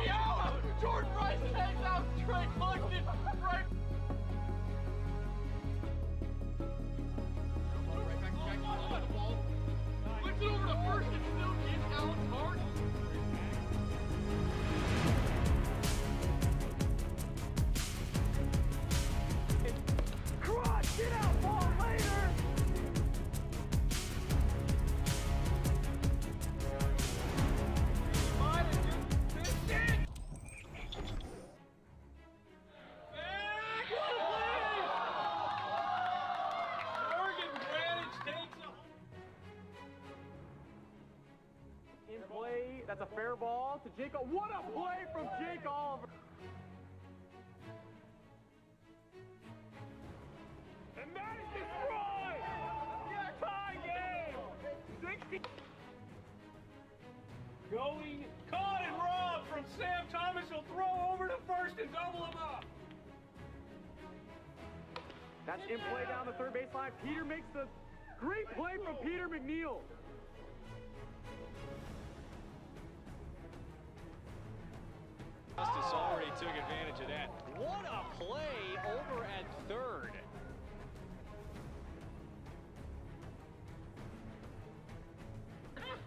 be out! Jordan Rice tags out Trey Clinching right. Right back to Jack. The ball. Flips it over to first and still gets Alex Harden. Cross, get out, ball later! Might have just missed it! Back! Morgan Granage takes In play, that's a fair ball to Jake. What a play from Jake Oliver! And that is destroyed! Yeah, tie game! 60. going, caught and robbed from Sam Thomas. He'll throw over to first and double him up. That's in play down the third baseline. Peter makes the great play from Peter McNeil. Justice already took advantage of that. What a play over at third.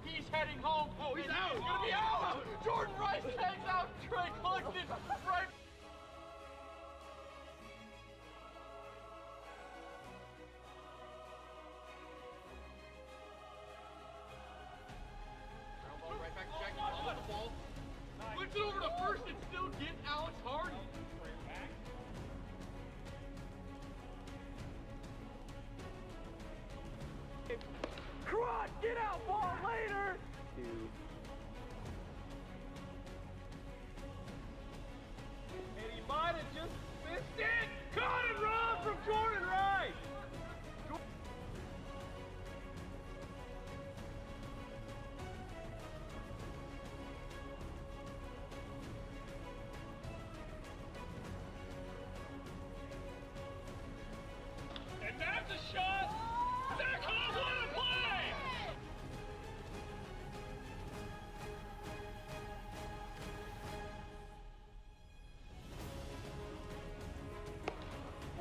He's heading home. Oh, he's out. He's going to be out. Jordan Rice tags out Trey Clinching right. Right back to Jack. The ball. Flips it over to first and still gets Alex Harden. Cross, get out, ball later! And he might have just missed it. Caught and robbed from Jordan Rice. And that's a shot. Zach Hobb, what a play!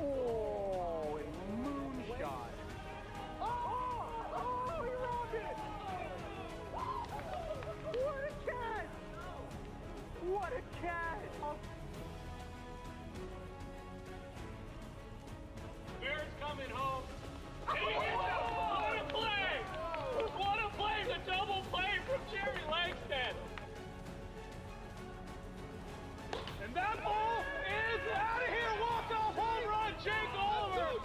Oh, a moonshot. Oh, he robbed it! What a catch! What a catch! Bears coming home. And he hits it. What a play! What a play! The double play from Jerry Langston. And that ball is out of here. Walk-off home run, Jake Oliver.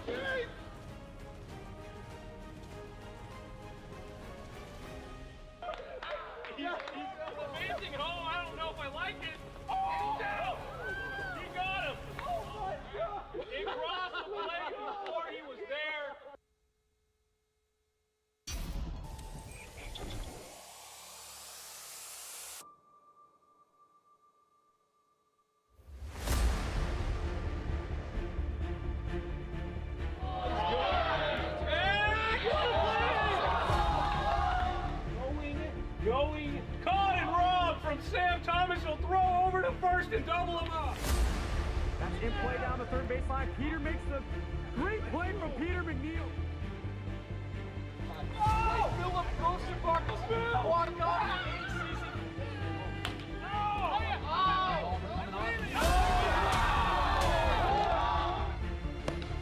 He's advancing home. I don't know if I like it. Oh! He got him. Oh my God! He crossed the plate before he was there. Going, caught and robbed from Sam Thomas. He'll throw over to first and double him up. That's in play down the third baseline. Peter makes the great play from Peter McNeil. Oh! Philip Rosenbach, walked off the season. Oh!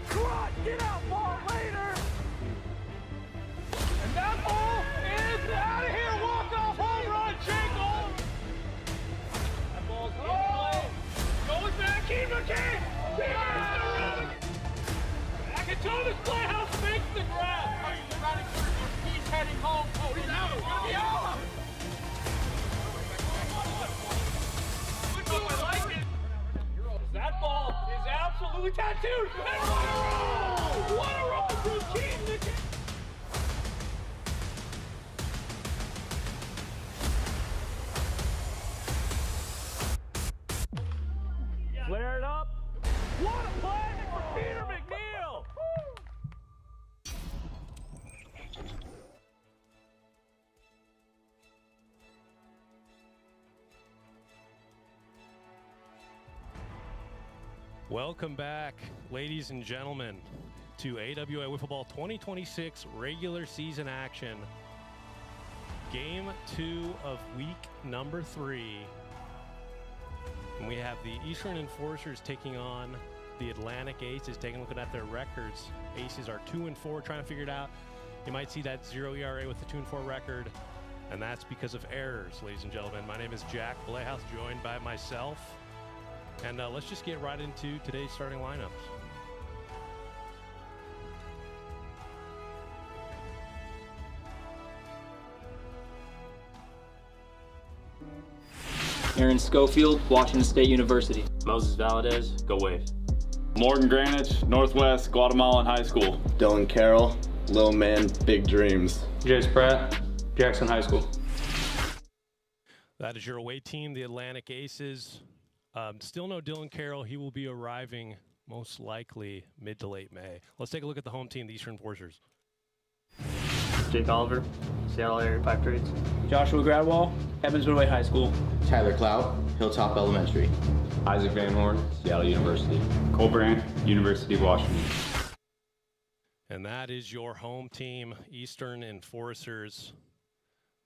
Cross, get out, ball later! And that ball is out of here. Walk-off home run, Jake Oliver. That ball's in play. Going back, Keith McKay. Thomas Playhouse makes the grab. He's heading home. Oh, he's out. He's going to be out. I like it. That ball is absolutely tattooed. And what a roll! What a roll from Keith McKay. Flare it up. What a play for Peter McNeil! Welcome back, ladies and gentlemen, to AWA Wiffle Ball 2026 regular season action. Game 2 of week number 3. And we have the Eastern Enforcers taking on the Atlantic Aces, taking a look at their records. Aces are 2-4, trying to figure it out. You might see that 0 ERA with the 2-4 record, and that's because of errors, ladies and gentlemen. My name is Jack Blayhouse, joined by myself. And let's just get right into today's starting lineups. Aaron Schofield, Washington State University. Moses Valadez, go Wave. Morgan Granich, Northwest Guatemalan High School. Dylan Carroll, Little Man, Big Dreams. Jace Pratt, Jackson High School. That is your away team, the Atlantic Aces. Still no Dylan Carroll. He will be arriving most likely mid to late May. Let's take a look at the home team, the Eastern Enforcers. Jake Oliver, Seattle Area Pipe Trades. Joshua Gradwell, Evans Midway High School. Tyler Clout, Hilltop Elementary. Isaac Van Horn, Seattle University. Cole Brandt, University of Washington. And that is your home team, Eastern Enforcers.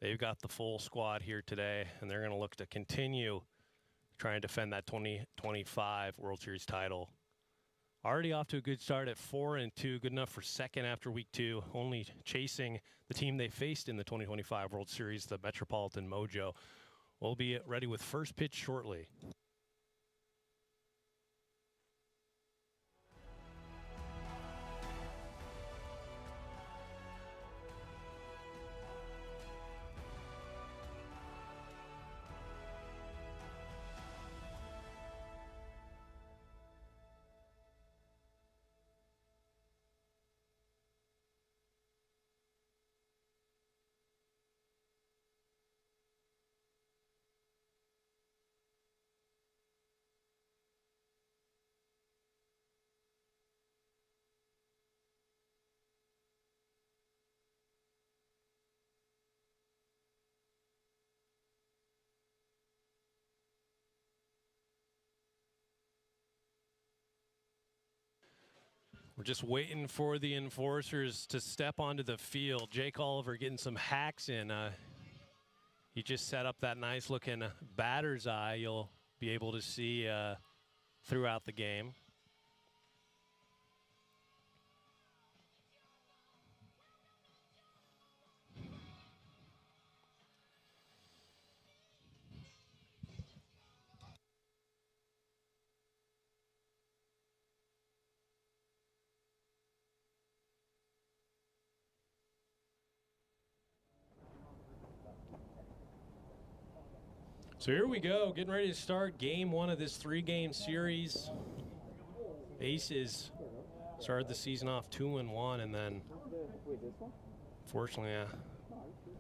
They've got the full squad here today, and they're going to look to continue trying to defend that 2025 World Series title. Already off to a good start at 4-2, good enough for second after week 2, only chasing the team they faced in the 2025 World Series, the Metropolitan Mojo. We'll be ready with first pitch shortly. We're just waiting for the Enforcers to step onto the field. Jake Oliver getting some hacks in. He just set up that nice looking batter's eye you'll be able to see throughout the game. So here we go, getting ready to start game 1 of this 3-game series. Aces started the season off 2-1, and then fortunately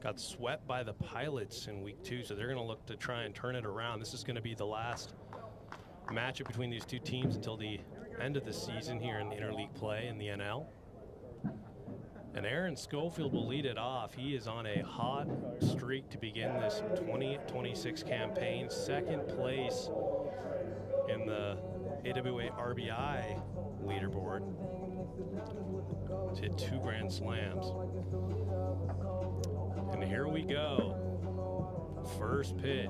got swept by the Pilots in week 2, so they're going to look to try and turn it around. This is going to be the last matchup between these two teams until the end of the season here in interleague play in the NL. And Aaron Schofield will lead it off. He is on a hot streak to begin this 2026 campaign. Second place in the AWA RBI leaderboard. He's hit 2 grand slams. And here we go. First pitch.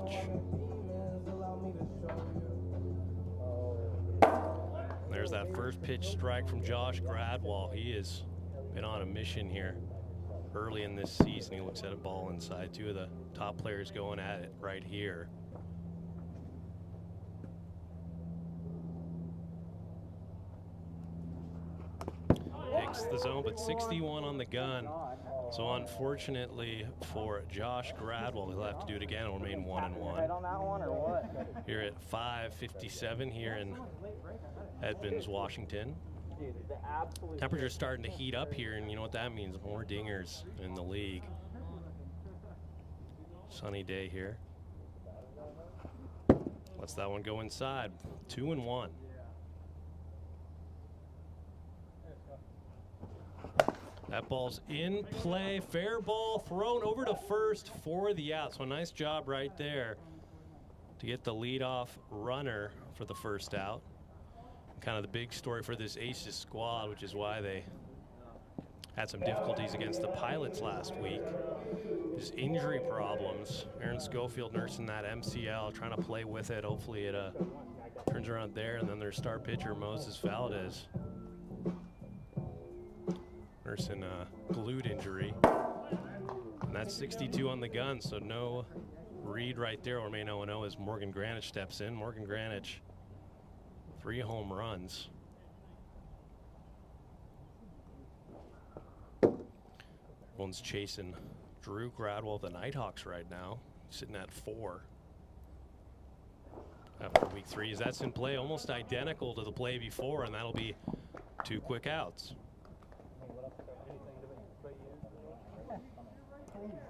There's that first pitch strike from Josh Gradwell. He is been on a mission here early in this season. He looks at a ball inside. 2 of the top players going at it right here. Hits the zone, but 61 on the gun. So unfortunately for Josh Gradwell, he'll have to do it again and remain 1-1. Here at 5:57 here in Edmonds, Washington. Temperature's starting to heat up here, and you know what that means, more dingers in the league. Sunny day here. Lets that one go inside. 2-1. That ball's in play. Fair ball thrown over to first for the out. So a nice job right there to get the leadoff runner for the first out. kind of the big story for this Aces squad, which is why they had some difficulties against the Pilots last week. Just injury problems. Aaron Schofield nursing that MCL, trying to play with it. Hopefully it turns around there. And then their star pitcher, Moses Valdez, nursing a glute injury. And that's 62 on the gun, so no read right there. Or remain 0-0 as Morgan Granich steps in. Morgan Granich, 3 home runs. One's chasing Drew Gradwell of the Nighthawks right now, sitting at 4 after week 3. As that's in play, almost identical to the play before, and that'll be 2 quick outs.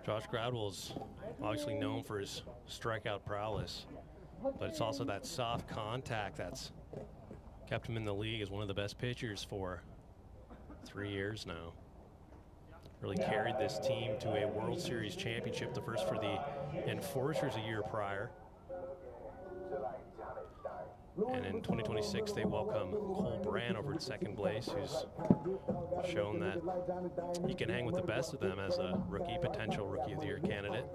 Josh Gradwell's obviously known for his strikeout prowess, but it's also that soft contact that's kept him in the league as one of the best pitchers for 3 years now. Really carried this team to a World Series championship, the first for the Enforcers a year prior. And in 2026, they welcome Cole Brandt over at second base, who's shown that he can hang with the best of them as a potential Rookie of the Year candidate.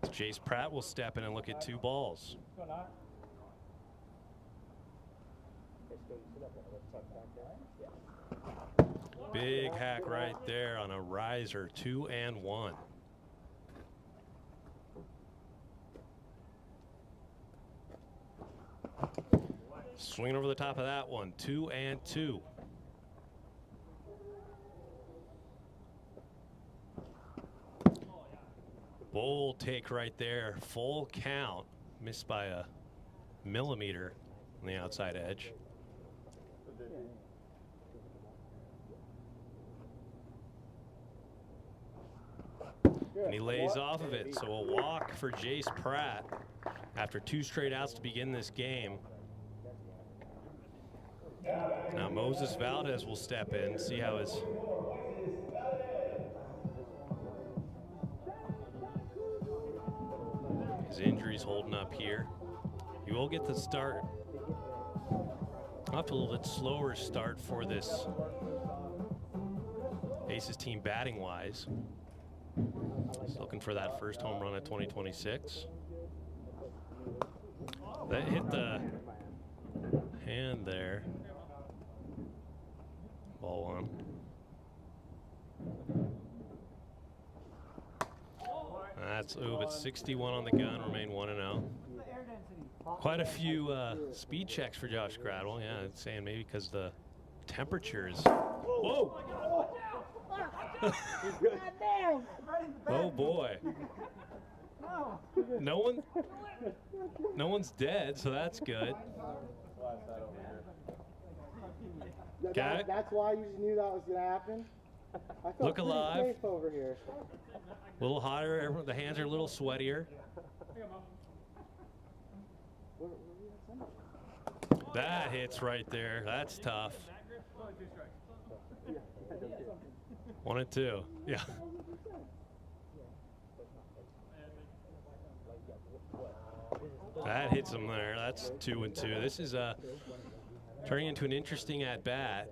Jace Pratt will step in and look at 2 balls. Big hack right there on a riser, 2-1. Swinging over the top of that one, 2-2. Bull take right there, full count, missed by a millimeter on the outside edge. And he lays off of it, so a walk for Jace Pratt after 2 straight outs to begin this game. Now Moses Valdez will step in, see how his injury's holding up here. He will get the start. Off to a little bit slower start for this Aces team batting-wise. He's looking for that first home run of 2026. That hit the hand there. Ball 1. That's, but 61 on the gun, remain 1-0. Quite a few speed checks for Josh Gradwell. Yeah, it's saying maybe because the temperature is. Whoa! Oh boy. No one's dead, so that's good. Got it? That's why you just knew that was going to happen? I felt Look alive. safe over here. A little hotter, the hands are a little sweatier. That hits right there. That's tough. 1-2. Yeah. That hits him there. That's 2-2. This is turning into an interesting at-bat.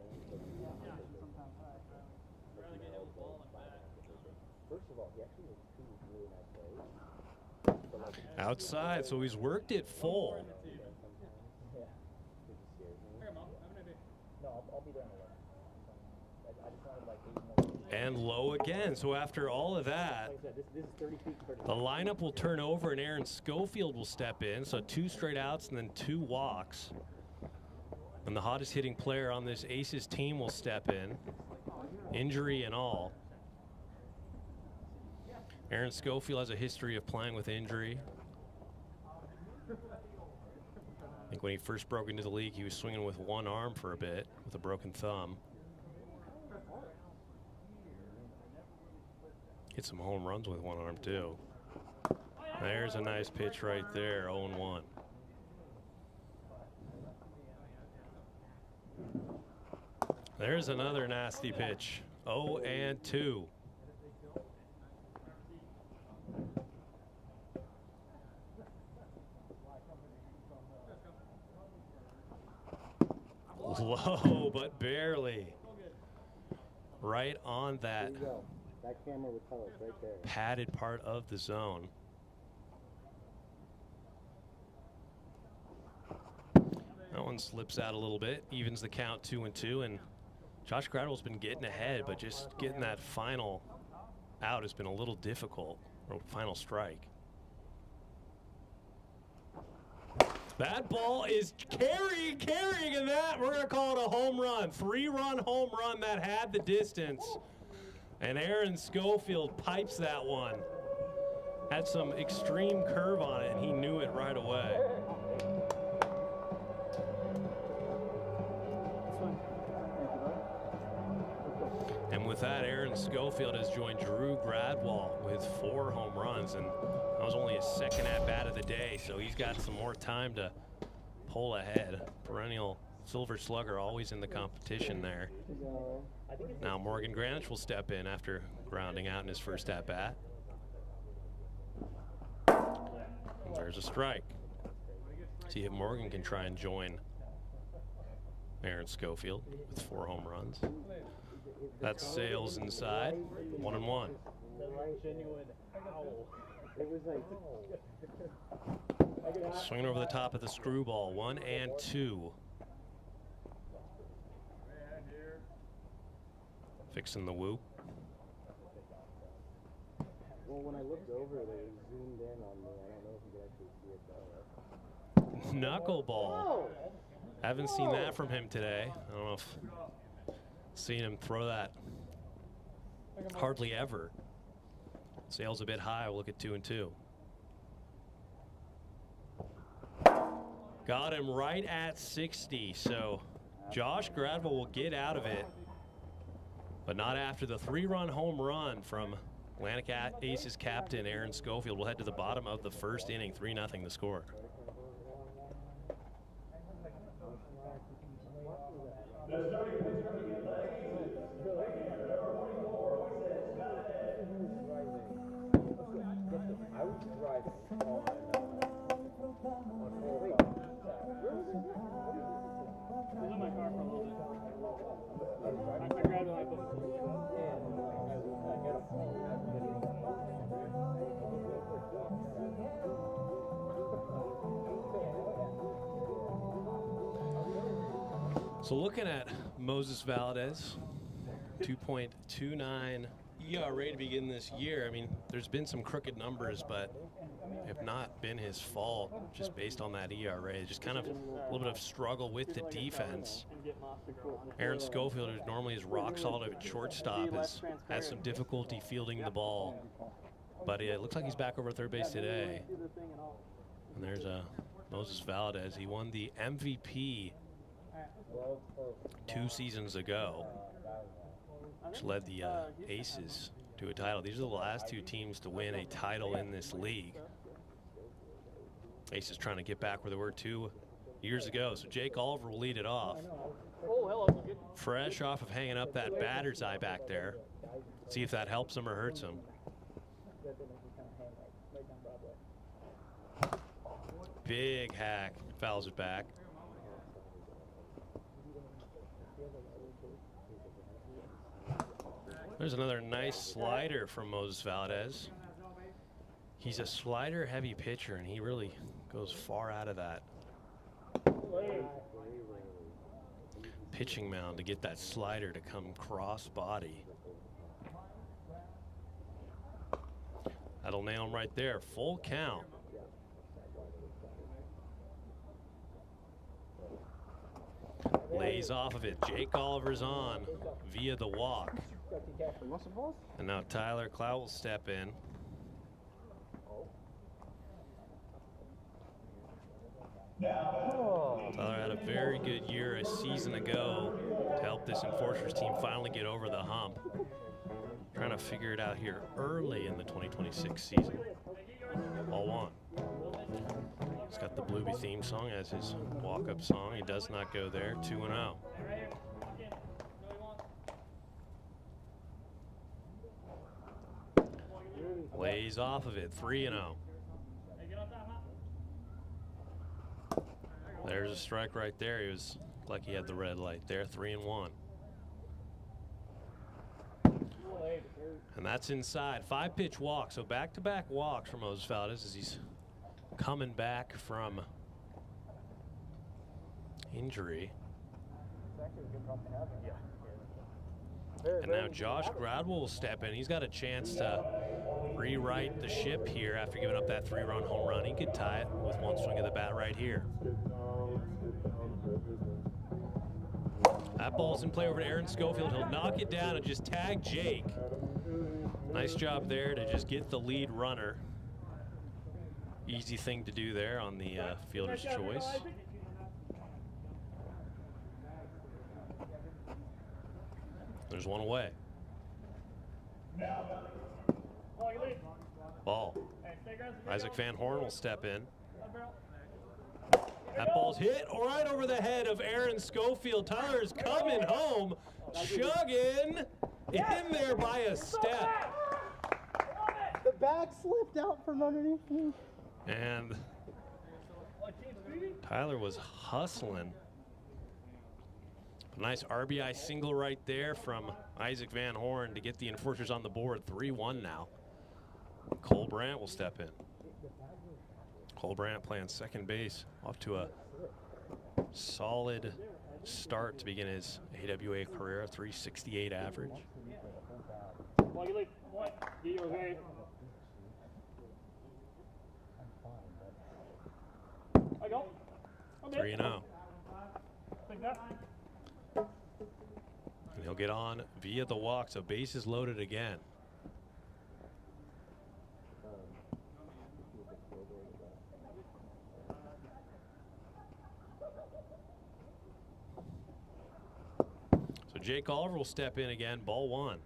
Outside, so he's worked it full. And low again. So after all of that, the lineup will turn over and Aaron Schofield will step in. So 2 straight outs and then 2 walks. And the hottest hitting player on this Aces team will step in, injury and all. Aaron Schofield has a history of playing with injury. I think when he first broke into the league, he was swinging with 1 arm for a bit with a broken thumb. Hit some home runs with 1 arm too. There's a nice pitch right there, 0-1. There's another nasty pitch, 0-2. Low, but barely. Right on that padded part of the zone. That one slips out a little bit, evens the count 2-2, and Josh Gradwell's been getting ahead, but just getting that final out has been a little difficult, or final strike. That ball is carrying, and that we're going to call it a home run. 3-run home run that had the distance. And Aaron Schofield pipes that one. Had some extreme curve on it, and he knew it right away. And with that, Aaron Schofield has joined Drew Gradwell with 4 home runs, and that was only his second at-bat of the day, so he's got some more time to pull ahead. Perennial Silver Slugger always in the competition there. Now Morgan Granich will step in after grounding out in his first at-bat. There's a strike. See if Morgan can try and join Aaron Schofield with 4 home runs. That's Sales inside, 1-1. Swinging over the top of the screwball, 1-2. Fixing the whoop. Well, when I looked over, they zoomed in on me. I don't know if you can actually see it though. Knuckleball. Haven't seen that from him today. I don't know if seen him throw that hardly ever. Sales a bit high. We'll look at 2-2. Got him right at 60. So Josh Gradwell will get out of it, but not after the 3-run home run from Atlantic Aces captain Aaron Schofield. We'll head to the bottom of the first inning. 3-0 the score. So looking at Moses Valdez, 2.29 ERA to begin this year. I mean, there's been some crooked numbers, but have not been his fault just based on that ERA. Just kind of a little bit of struggle with the defense. Aaron Schofield, who normally is rock solid at shortstop, has had some difficulty fielding the ball. But it looks like he's back over third base today. And there's Moses Valdez. He won the MVP 2 seasons ago, which led the Aces to a title. These are the last 2 teams to win a title in this league. Aces trying to get back where they were 2 years ago. So Jake Oliver will lead it off. Fresh off of hanging up that batter's eye back there. See if that helps him or hurts him. Big hack, fouls it back. There's another nice slider from Moses Valdez. He's a slider-heavy pitcher, and he really goes far out of that pitching mound to get that slider to come cross body. That'll nail him right there. Full count. Lays off of it. Jake Oliver's on via the walk. And now Tyler Clout will step in. Tyler had a very good year a season ago to help this Enforcers team finally get over the hump. Trying to figure it out here early in the 2026 season. Ball 1. He's got the Blueby theme song as his walk-up song. He does not go there. 2-0. Lays off of it. 3-0. There's a strike right there. He was Looked like he had the red light there, 3-1. And that's inside. 5-pitch walk, so back-to-back walks from Moses Valdez as he's coming back from injury. And now Josh Gradwell will step in. He's got a chance to rewrite the ship here after giving up that 3-run home run. He could tie it with one swing of the bat right here. That ball's in play over to Aaron Schofield. He'll knock it down and just tag Jake. Nice job there to just get the lead runner. Easy thing to do there on the fielder's choice. There's one away. Ball. Isaac Van Horn will step in. That ball's hit right over the head of Aaron Schofield. Tyler is coming home, chugging in there by a step. The bag slipped out from underneath me. And Tyler was hustling. A nice RBI single right there from Isaac Van Horn to get the Enforcers on the board. 3-1 now. Cole Brandt will step in. Cole Brandt playing second base, off to a solid start to begin his AWA career, 368 average. 3-0. And he'll get on via the walk, so bases loaded again. So Jake Oliver will step in again, ball one.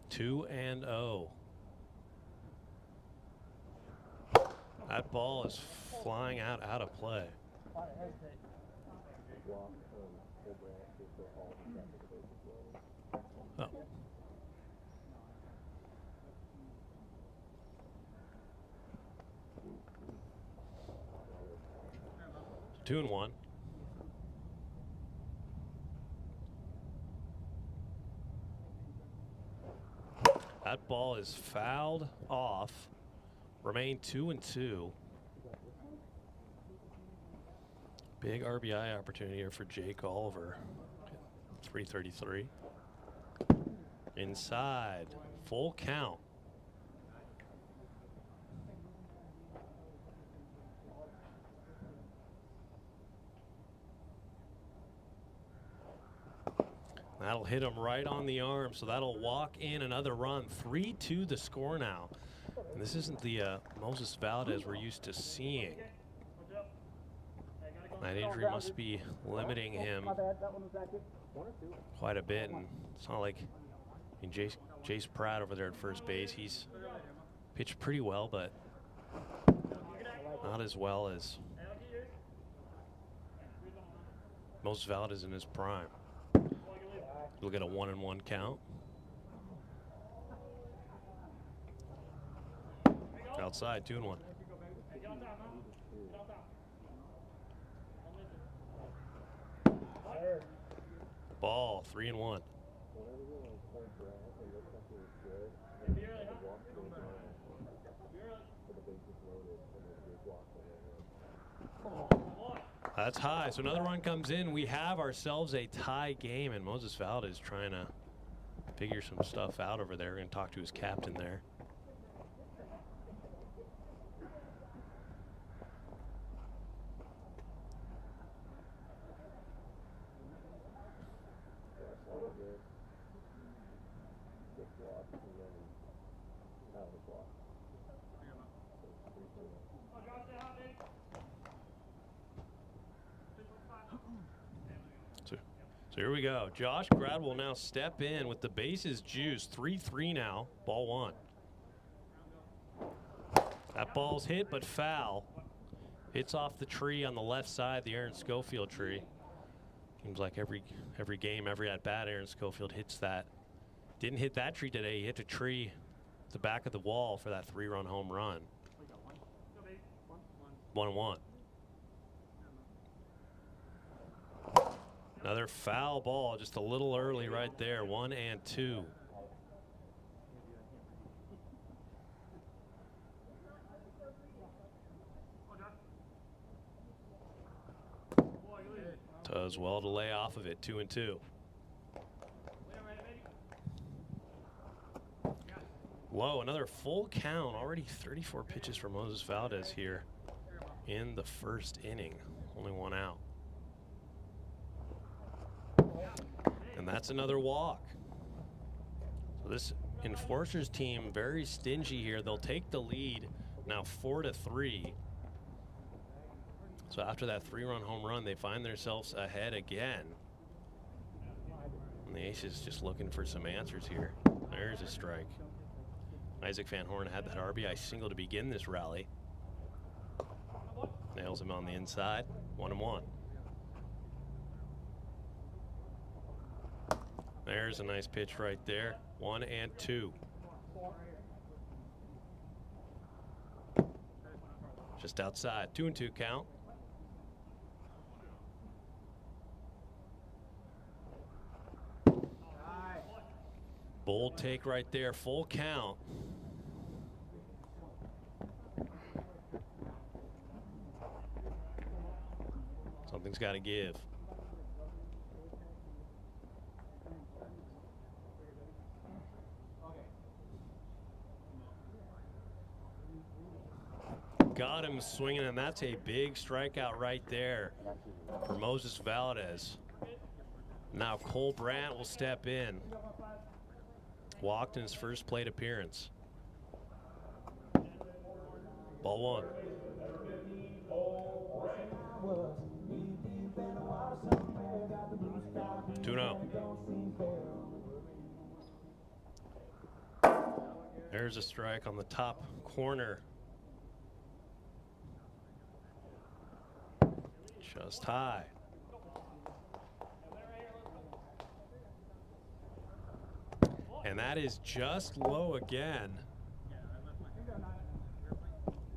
Two and 0. That ball is flying out of play. Oh. Two and 1. That ball is fouled off. Remain 2 and 2. Big RBI opportunity here for Jake Oliver. 333. Inside. Full count. That'll hit him right on the arm, so that'll walk in another run. 3-2 the score now. And this isn't the Moses Valdez we're used to seeing. That injury must be limiting him quite a bit, and it's not like, I mean, Jace Pratt over there at first base, he's pitched pretty well, but not as well as Moses Valdez in his prime. We'll get a 1-1 count. Outside, 2 and 1. Ball, 3 and 1. That's high, so another run comes in. We have ourselves a tie game, and Moses Valdez trying to figure some stuff out over there. We're going to talk to his captain there. So here we go. Josh Grad will now step in with the bases juiced. 3-3 now. Ball one. That ball's hit but foul. Hits off the tree on the left side, the Aaron Schofield tree. Seems like every game, every at bat, Aaron Schofield hits that. Didn't hit that tree today. He hit a tree at the back of the wall for that 3-run home run. 1-1. Another foul ball, just a little early right there. 1-2. Does well to lay off of it. 2-2. Low, another full count. Already 34 pitches for Moses Valdez here in the first inning. Only one out. And that's another walk. So this Enforcers team very stingy here. They'll take the lead now 4-3. So after that 3-run home run, they find themselves ahead again. And the Aces just looking for some answers here. There's a strike. Isaac Van Horn had that RBI single to begin this rally. Nails him on the inside. 1-1. There's a nice pitch right there. 1-2. Just outside. 2-2 count. Bold take right there. Full count. Something's got to give. Got him swinging, and that's a big strikeout right there for Moses Valdez. Now Cole Brandt will step in. Walked in his first plate appearance. Ball 1. 2-0. There's a strike on the top corner. Just high. And that is just low again.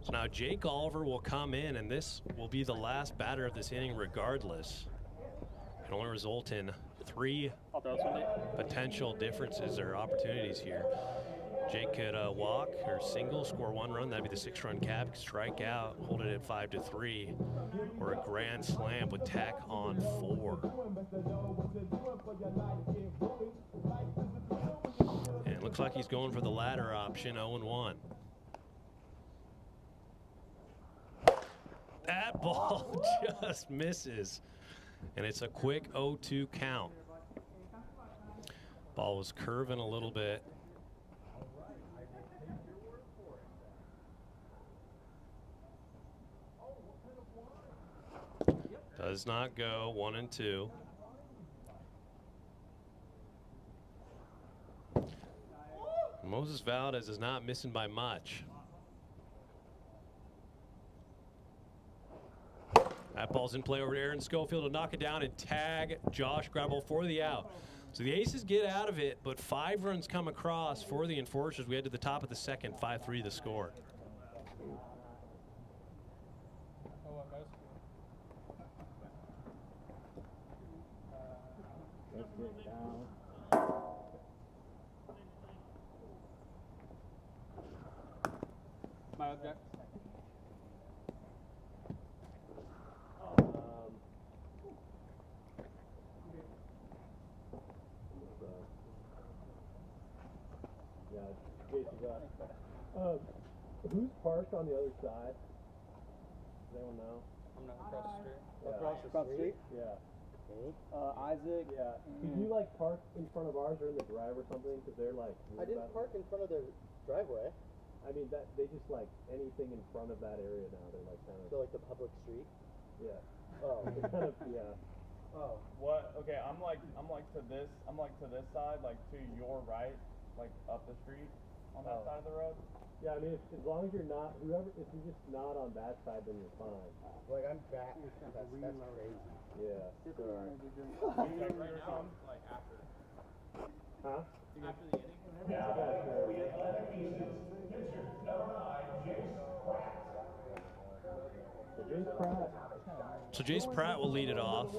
So now Jake Oliver will come in, and this will be the last batter of this inning regardless. It can only result in 3 potential differences or opportunities here. Jake could walk or single, score 1 run. That'd be the 6-run cap. Strike out, hold it at 5-3, or a grand slam with tack on 4. And it looks like he's going for the latter option. 0-1. That ball just misses, and it's a quick 0-2 count. Ball was curving a little bit. Does not go. 1-2. Moses Valdez is not missing by much. That ball's in play over to Aaron Schofield to knock it down and tag Josh Greppel for the out. So the Aces get out of it, but 5 runs come across for the Enforcers. We head to the top of the second. 5-3 the score. My object. Who's parked on the other side? Does anyone know? I'm not across the street. Yeah. Across the street? Yeah. Isaac. Yeah. Could you like park in front of ours or in the drive or something? Because they're like. I didn't park in front of their driveway. I mean that they just like anything in front of that area now. They're like kind of. So like the public street. Yeah. Oh. It's kind of yeah. Oh. What? Okay. I'm like to this side, like to your right, like up the street on that side of the road. Yeah, I mean, as long as you're not, if you're just not on that side, then you're fine. Like, I'm back. That's crazy. Yeah. Like after. Huh? After the inning? Yeah. So Jace Pratt will lead it off.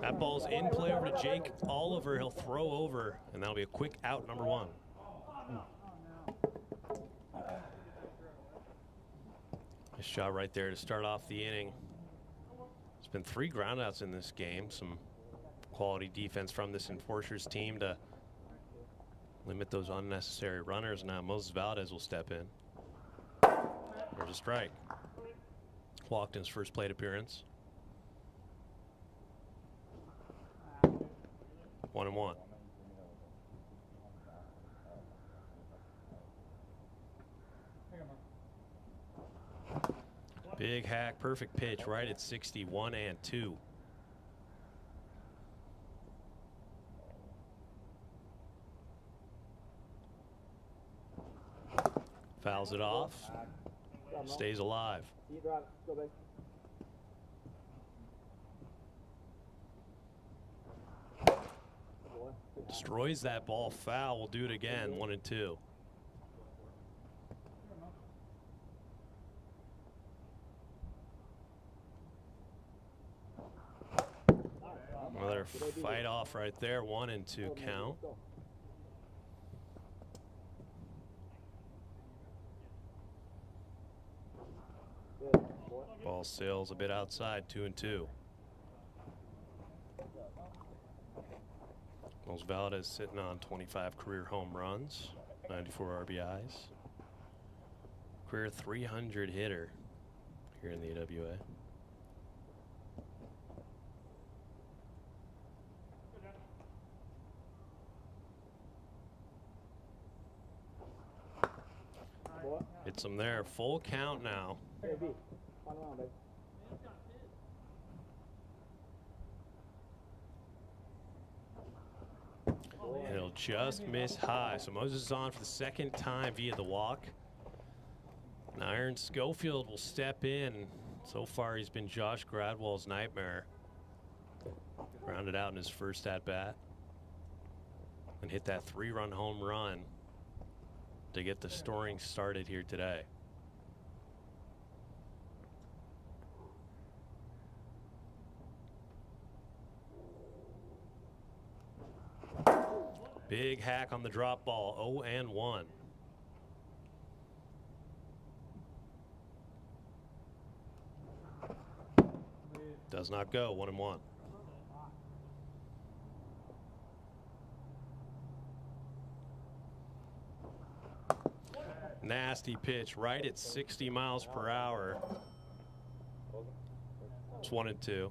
That ball's in play over to Jake Oliver. He'll throw over, and that'll be a quick out, number 1. Nice shot right there to start off the inning. There's been 3 groundouts in this game. Some quality defense from this Enforcers team to limit those unnecessary runners. Now Moses Valdez will step in. There's a strike. Walked in his first plate appearance. 1-1. Big hack, perfect pitch, right at 61-2. Fouls it off, stays alive. Destroys that ball, foul, will do it again, 1-2. Another fight off right there, 1-2 count. Ball sails a bit outside, 2-2. Moses Valdez sitting on 25 career home runs, 94 RBIs. Career 300 hitter here in the AWA. Hits him there, full count now. It'll just miss high. So Moses is on for the 2nd time via the walk. Now Aaron Schofield will step in. So far he's been Josh Gradwell's nightmare. Grounded out in his first at bat. And hit that 3-run home run to get the scoring started here today. Big hack on the drop ball, 0-1. Does not go, 1-1. Nasty pitch right at 60 miles per hour. It's 1-2.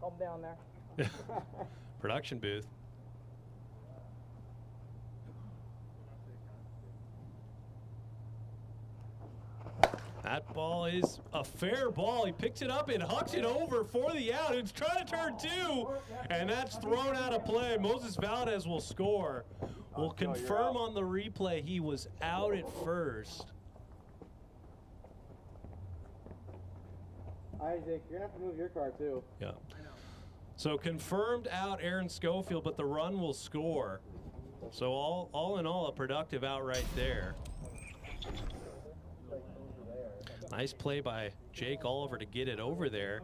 Calm down there. Production booth. That ball is a fair ball. He picks it up and hucks it over for the out. It's trying to turn 2, and that's thrown out of play. Moses Valdez will score. We'll confirm on the replay he was out at first. Isaac, you're gonna have to move your car too. Yeah. So confirmed out Aaron Schofield, but the run will score. So all in all, a productive out right there. Nice play by Jake Oliver to get it over there,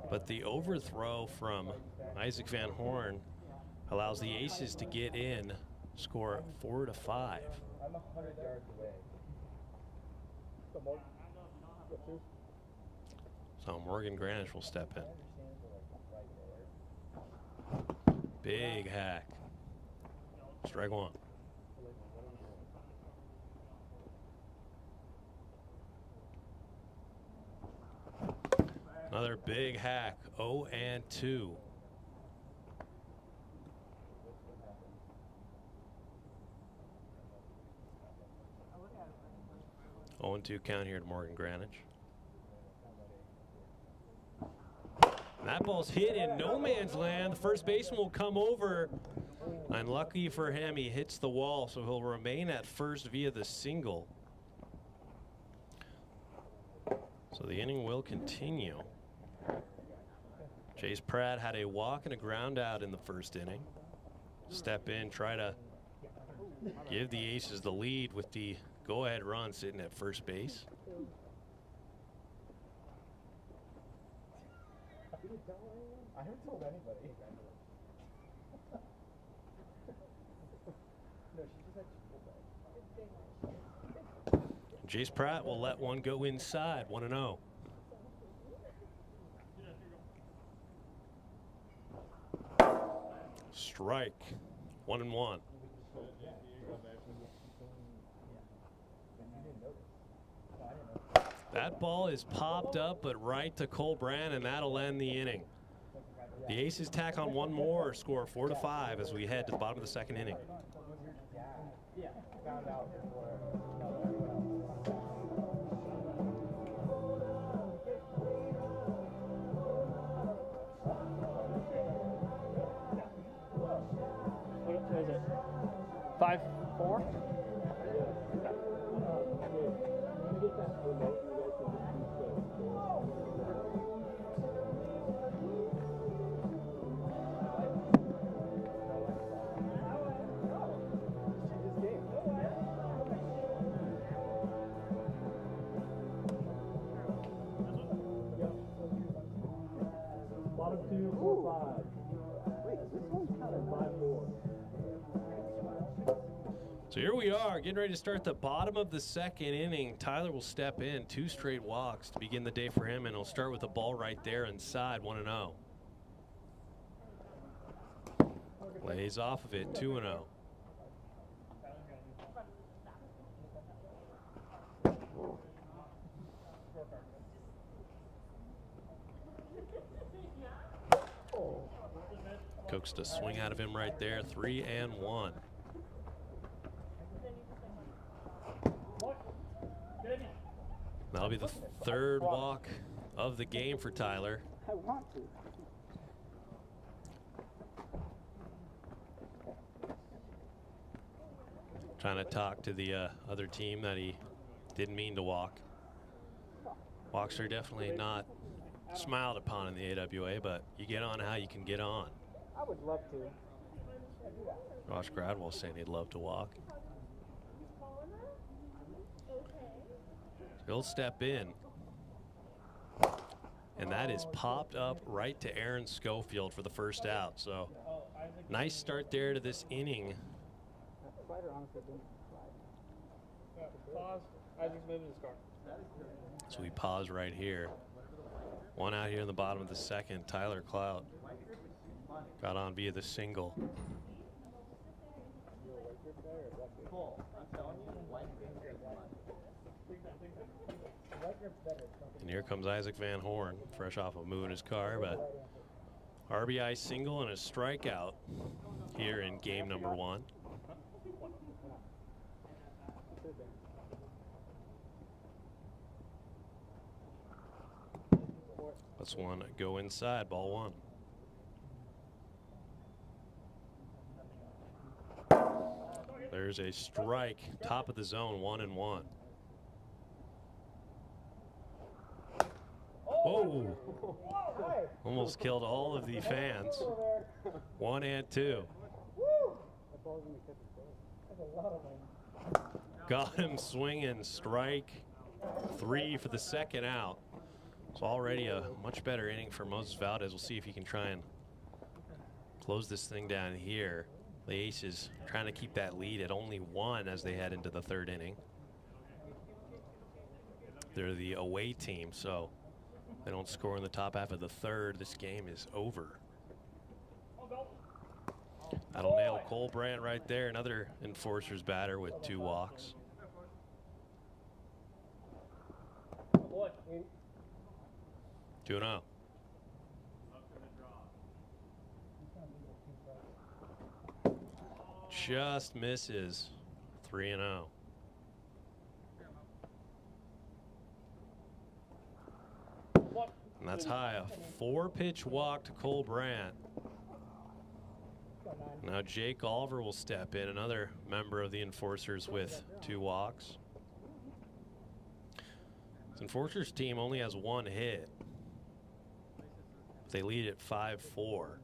but the overthrow from Isaac Van Horn allows the Aces to get in, score 4-5. I'm 100 yards away. So Morgan Granish will step in. Big hack. Strike 1. Another big hack, 0-2. 0-2 count here to Morgan Granish. And that ball's hit in no man's land. The first baseman will come over. Unlucky for him, he hits the wall, so he'll remain at first via the single. So the inning will continue. Chase Pratt had a walk and a ground out in the first inning. Step in, try to give the Aces the lead with the go-ahead run sitting at first base. I haven't told anybody. No, she just had Chipotle. Jace Pratt will let one go inside, 1-0. Strike, 1-1. That ball is popped up, but right to Cole Brand, and that'll end the inning. The Aces tack on one more, score 4-5 as we head to the bottom of the second inning. Yeah, found out before. What is it? 5-4? Bottom 2, 4, 5. Wait, this one's kind of 5-4. So here we are, getting ready to start the bottom of the second inning. Tyler will step in, 2 straight walks to begin the day for him, and he'll start with a ball right there inside, 1-0. Lays off of it, 2-0. Coaxed a swing out of him right there, 3-1. That'll be the third walk of the game for Tyler. I want to. Trying to talk to the other team that he didn't mean to walk. Walks are definitely not smiled upon in the AWA, but you get on how you can get on. I would love to. Josh Gradwell saying he'd love to walk. He'll step in. And that is popped up right to Aaron Schofield for the first out. So nice start there to this inning. Pause. Isaac's moving his car. So we pause right here. One out here in the bottom of the second. Tyler Clout got on via the single. And here comes Isaac Van Horn, fresh off a move in his car, but RBI single and a strikeout here in game number 1. Let's one go inside, ball 1. There's a strike, top of the zone, 1-1. Whoa! Almost killed all of the fans. 1 and 2. Got him swinging, strike 3 for the second out. So already a much better inning for Moses Valdez. We'll see if he can try and close this thing down here. The Aces trying to keep that lead at only 1 as they head into the third inning. They're the away team, so if they don't score in the top half of the third, this game is over. That'll nail Cole Brandt right there. Another Enforcers batter with 2 walks. Two and out. Just misses. 3-0. And that's high. A 4-pitch walk to Cole Brandt. Now Jake Oliver will step in, another member of the Enforcers with 2 walks. This Enforcers team only has 1 hit. They lead at 5-4. So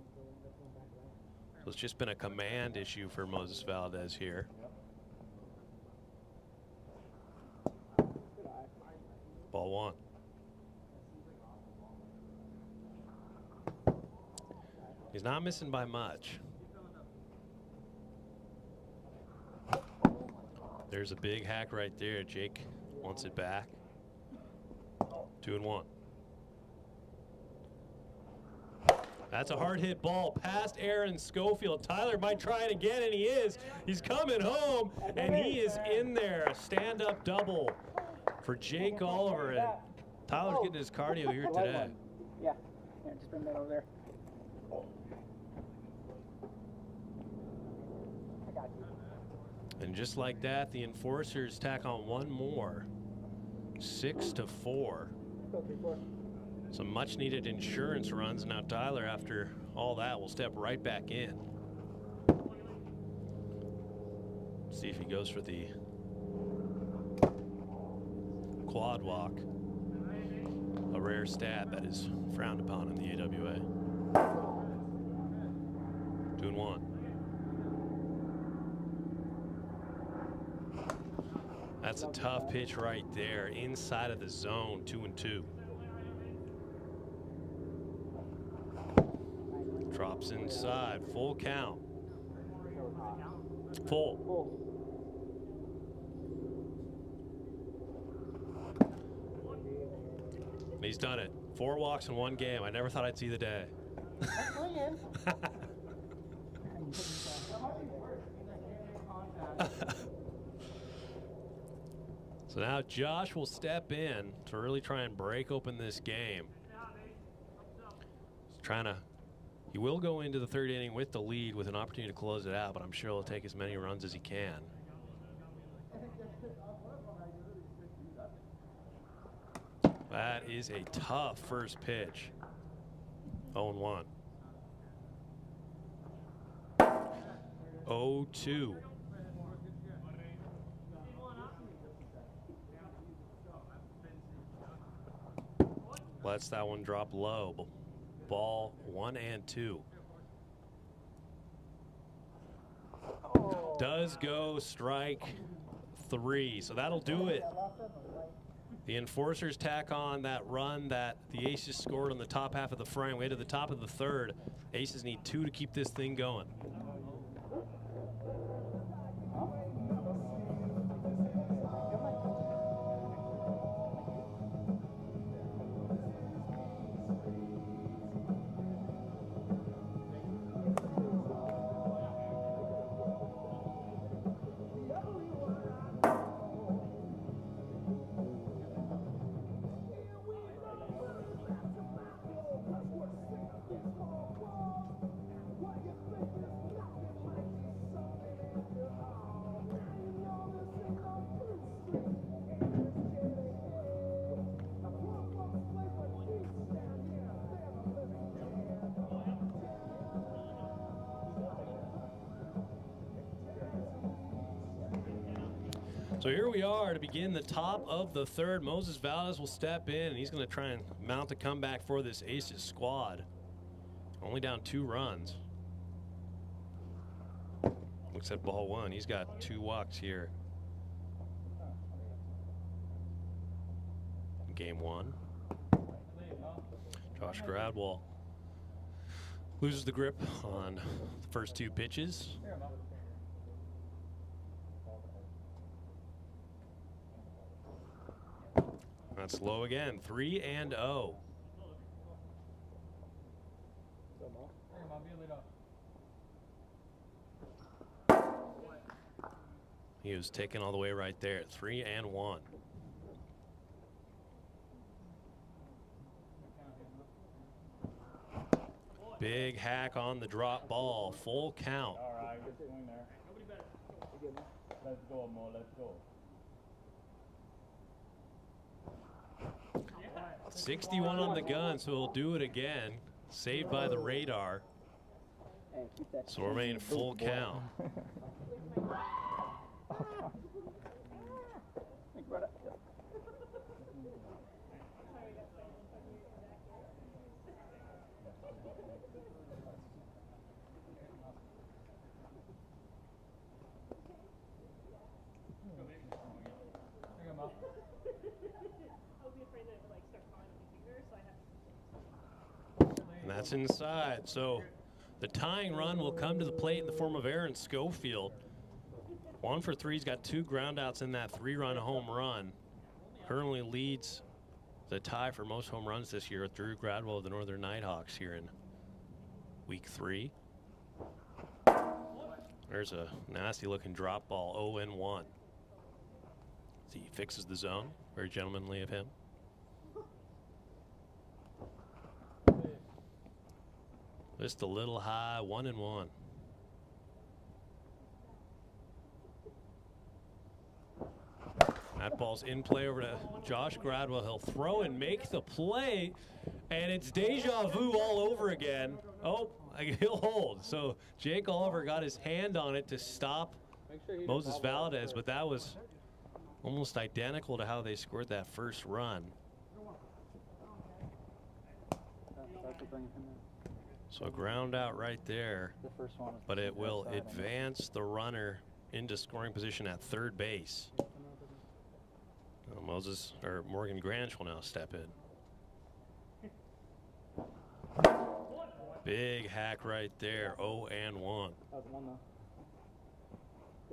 it's just been a command issue for Moses Valdez here. Ball 1. He's not missing by much. There's a big hack right there. Jake wants it back. 2-1. That's a hard hit ball past Aaron Schofield. Tyler might try it again, and he is. He's coming home, and he is in there. A stand-up double for Jake Oliver. And Tyler's getting his cardio here today. Yeah, just bring that over there. I got you. And just like that, the Enforcers tack on one more. 6-4. Some much needed insurance runs. Now Tyler, after all that, will step right back in. See if he goes for the quad walk. A rare stat that is frowned upon in the AWA. 2-1. That's a tough pitch right there, inside of the zone. 2-2. Drops inside, full count. Full. He's done it. 4 walks in 1 game. I never thought I'd see the day. So now Josh will step in to really try and break open this game. He's trying to. He will go into the 3rd inning with the lead with an opportunity to close it out, but I'm sure he'll take as many runs as he can. That is a tough first pitch. 0-1. 0-2. Lets that one drop low. Ball 1 and 2. Does go strike 3. So that'll do it. The Enforcers tack on that run that the Aces scored on the top half of the frame. Way to the top of the 3rd. Aces need 2 to keep this thing going. So here we are to begin the top of the 3rd. Moses Valdez will step in, and he's going to try and mount a comeback for this Aces squad. Only down 2 runs. Looks at ball 1. He's got 2 walks here. Game 1. Josh Gradwell loses the grip on the first 2 pitches. That's low again. 3-0. He was taken all the way right there. 3-1. Big hack on the drop ball. Full count. All right, good swing there. Let's go, Mo. Let's go. 61 on the gun, so he'll do it again. Saved by the radar. So we'll remain full count. That's inside. So the tying run will come to the plate in the form of Aaron Schofield. 1 for 3. He's got 2 groundouts in that 3-run home run. Currently leads the tie for most home runs this year with Drew Gradwell of the Northern Nighthawks here in week 3. There's a nasty looking drop ball, 0-1. As he fixes the zone. Very gentlemanly of him. Just a little high, 1-1. That ball's in play over to Josh Gradwell. He'll throw and make the play, and it's deja vu all over again. Oh, he'll hold. So Jake Oliver got his hand on it to stop Moses Valdez, but that was almost identical to how they scored that first run. So a ground out right there, but it will advance the runner into scoring position at third base. Morgan Grange will now step in. Big hack right there, 0-1. That was one though.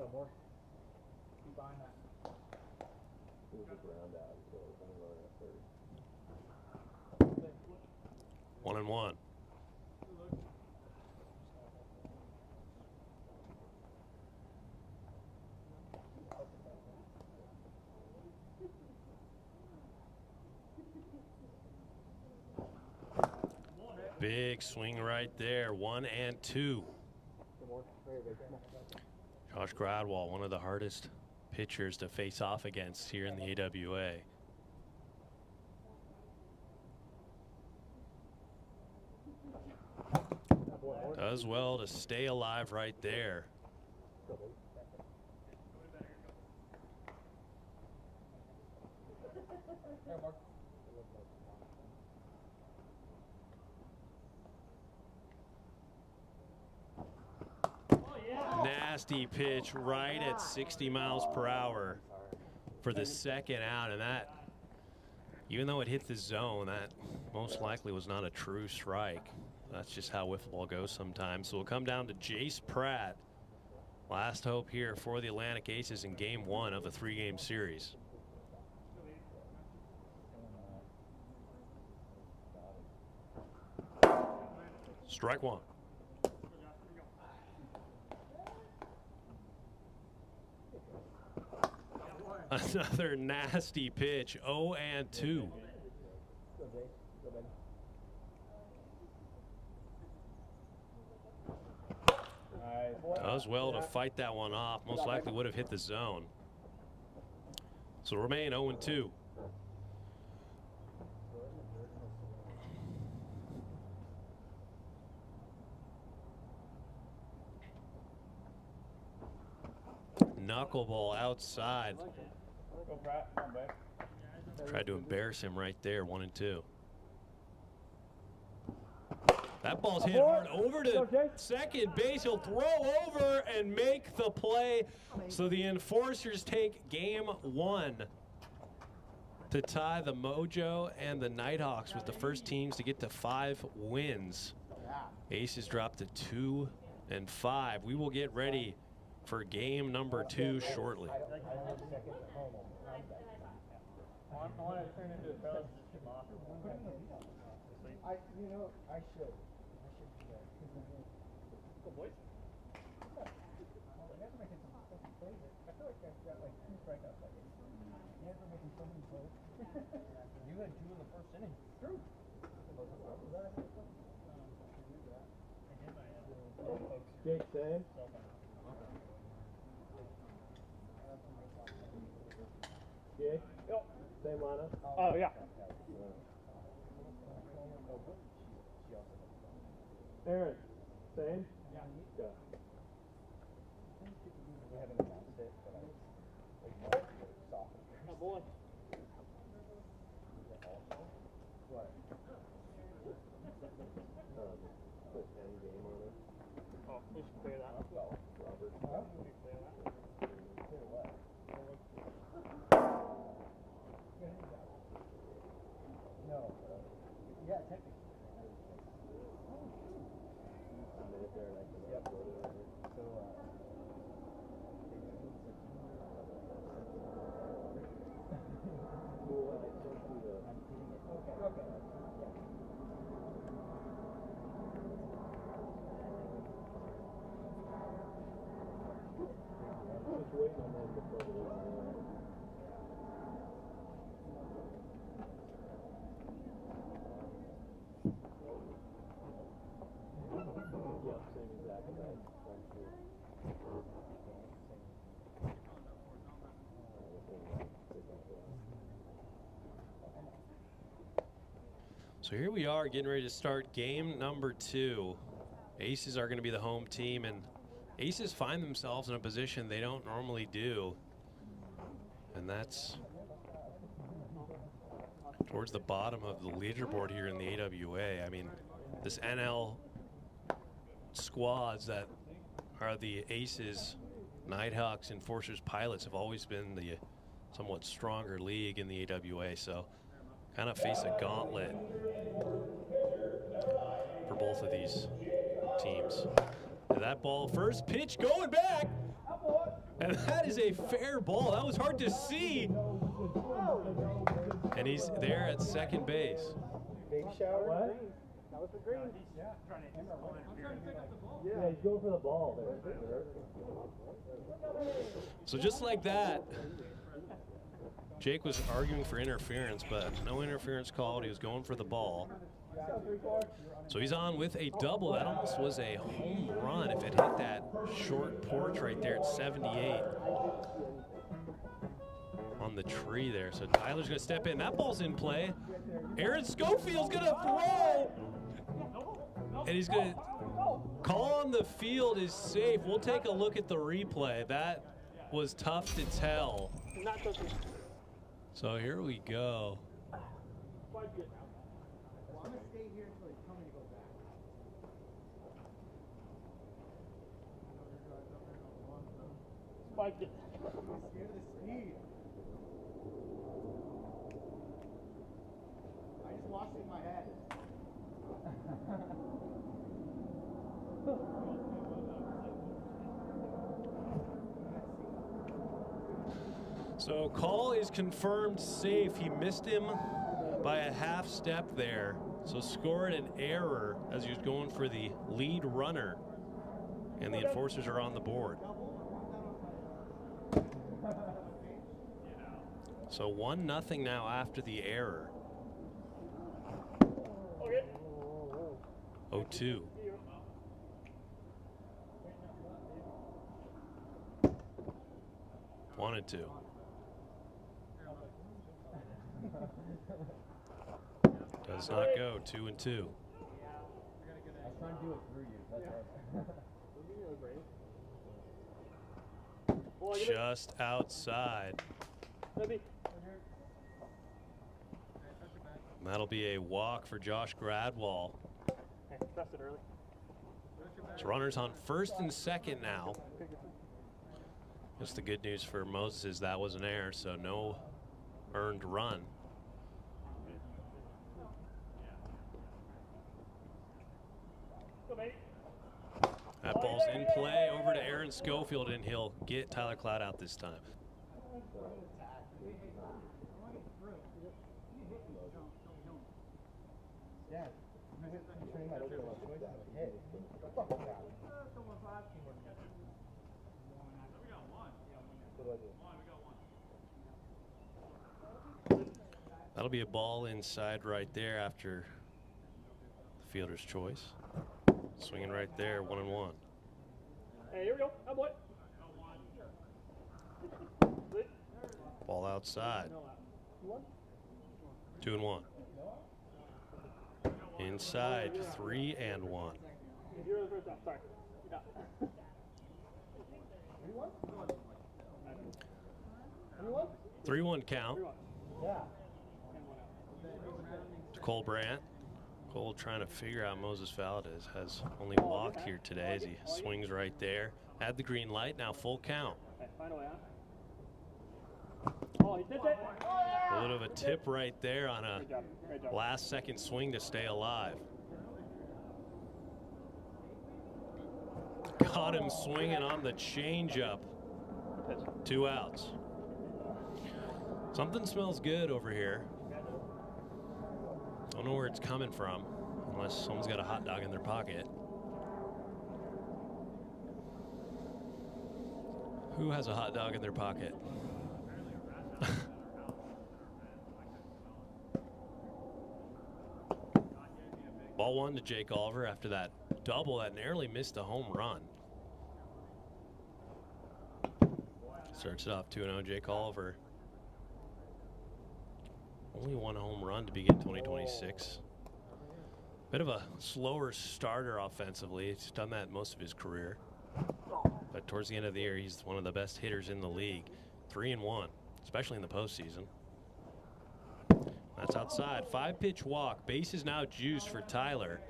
Got more. Keep behind that. It was a ground out, so it was only running at third. 1-1. Big swing right there, 1-2. Josh Gradwell, one of the hardest pitchers to face off against here in the AWA. Does well to stay alive right there. Nasty pitch right at 60 miles per hour for the second out, and that, even though it hit the zone, that most likely was not a true strike. That's just how wiffle ball goes sometimes. So we'll come down to Jace Pratt. Last hope here for the Atlantic Aces in game 1 of a 3-game series. Strike 1. Another nasty pitch, 0-2. Does well to fight that one off. Most likely would have hit the zone. So remain 0-2. Knuckleball outside. Tried to embarrass him right there, 1-2. That ball's hit hard over to second base. He'll throw over and make the play. So the Enforcers take game 1 to tie the Mojo and the Nighthawks with the first teams to get to 5 wins. Aces drop to 2 and 5. We will get ready for game number 2 shortly. I want to turn into a fellas. I should do that. Go boys. I feel like I've got like 2 strikeouts like this. You guys are making so many plays. You had 2 in the first inning. True. Jake, same. Jake? Yep. Same lineup? Oh, yeah. Aaron, same? Yeah. Go. We haven't announced it, but oh, boy. What? Put end game on it. Oh, we should clear that. Well, Robert. Huh? We should clear that. Clear what? No. Yeah, technically. there and I can upload it right here. So here we are getting ready to start game number 2. Aces are going to be the home team, and Aces find themselves in a position they don't normally do. And that's towards the bottom of the leaderboard here in the AWA. I mean, this NL squads that are the Aces, Nighthawks, Enforcers, Pilots have always been the somewhat stronger league in the AWA. So kind of face a gauntlet for both of these teams. And that ball, first pitch going back, and that is a fair ball. That was hard to see. And he's there at second base. Big shower. What? That was the green. Yeah, he's going for the ball there. So just like that, Jake was arguing for interference, but no interference called. He was going for the ball. So he's on with a double. That almost was a home run if it hit that short porch right there at 78 on the tree there. So Tyler's going to step in. That ball's in play. Aaron Schofield's going to throw. And he's going to call on the field is safe. We'll take a look at the replay. That was tough to tell. So here we go. Spiked it. I'm scared of the speed. I just lost it in my head. So call is confirmed safe. He missed him by a half step there. So scored an error as he was going for the lead runner. And the Enforcers are on the board. So 1-0 now after the error. 0-2. Wanted to. Does not go. 2-2. I was trying to do it through you. Just outside. And that'll be a walk for Josh Gradwall. So runners on first and second now. Just the good news for Moses is that was an error, so no earned run. That ball's in play over to Aaron Schofield, and he'll get Tyler Cloud out this time. That'll be a ball inside right there after the fielder's choice. Swinging right there, 1-1. Hey, here we go. Oh, boy. Ball outside. 2-1. Inside, 3-1. 3-1 count. To Cole Brandt. Cole trying to figure out Moses Valdez. Has only walked here today as he swings right there. Had the green light, now full count. A bit of a tip right there on a last second swing to stay alive. Caught him swinging on the changeup. 2 outs. Something smells good over here. Don't know where it's coming from, unless someone's got a hot dog in their pocket. Who has a hot dog in their pocket? Ball 1 to Jake Oliver after that double that narrowly missed a home run. Starts it off 2-0, Jake Oliver. Only 1 home run to begin 2026. Bit of a slower starter offensively. He's done that most of his career. But towards the end of the year, he's one of the best hitters in the league. 3-1, especially in the postseason. That's outside. 5-pitch walk. Base is now juiced for Tyler.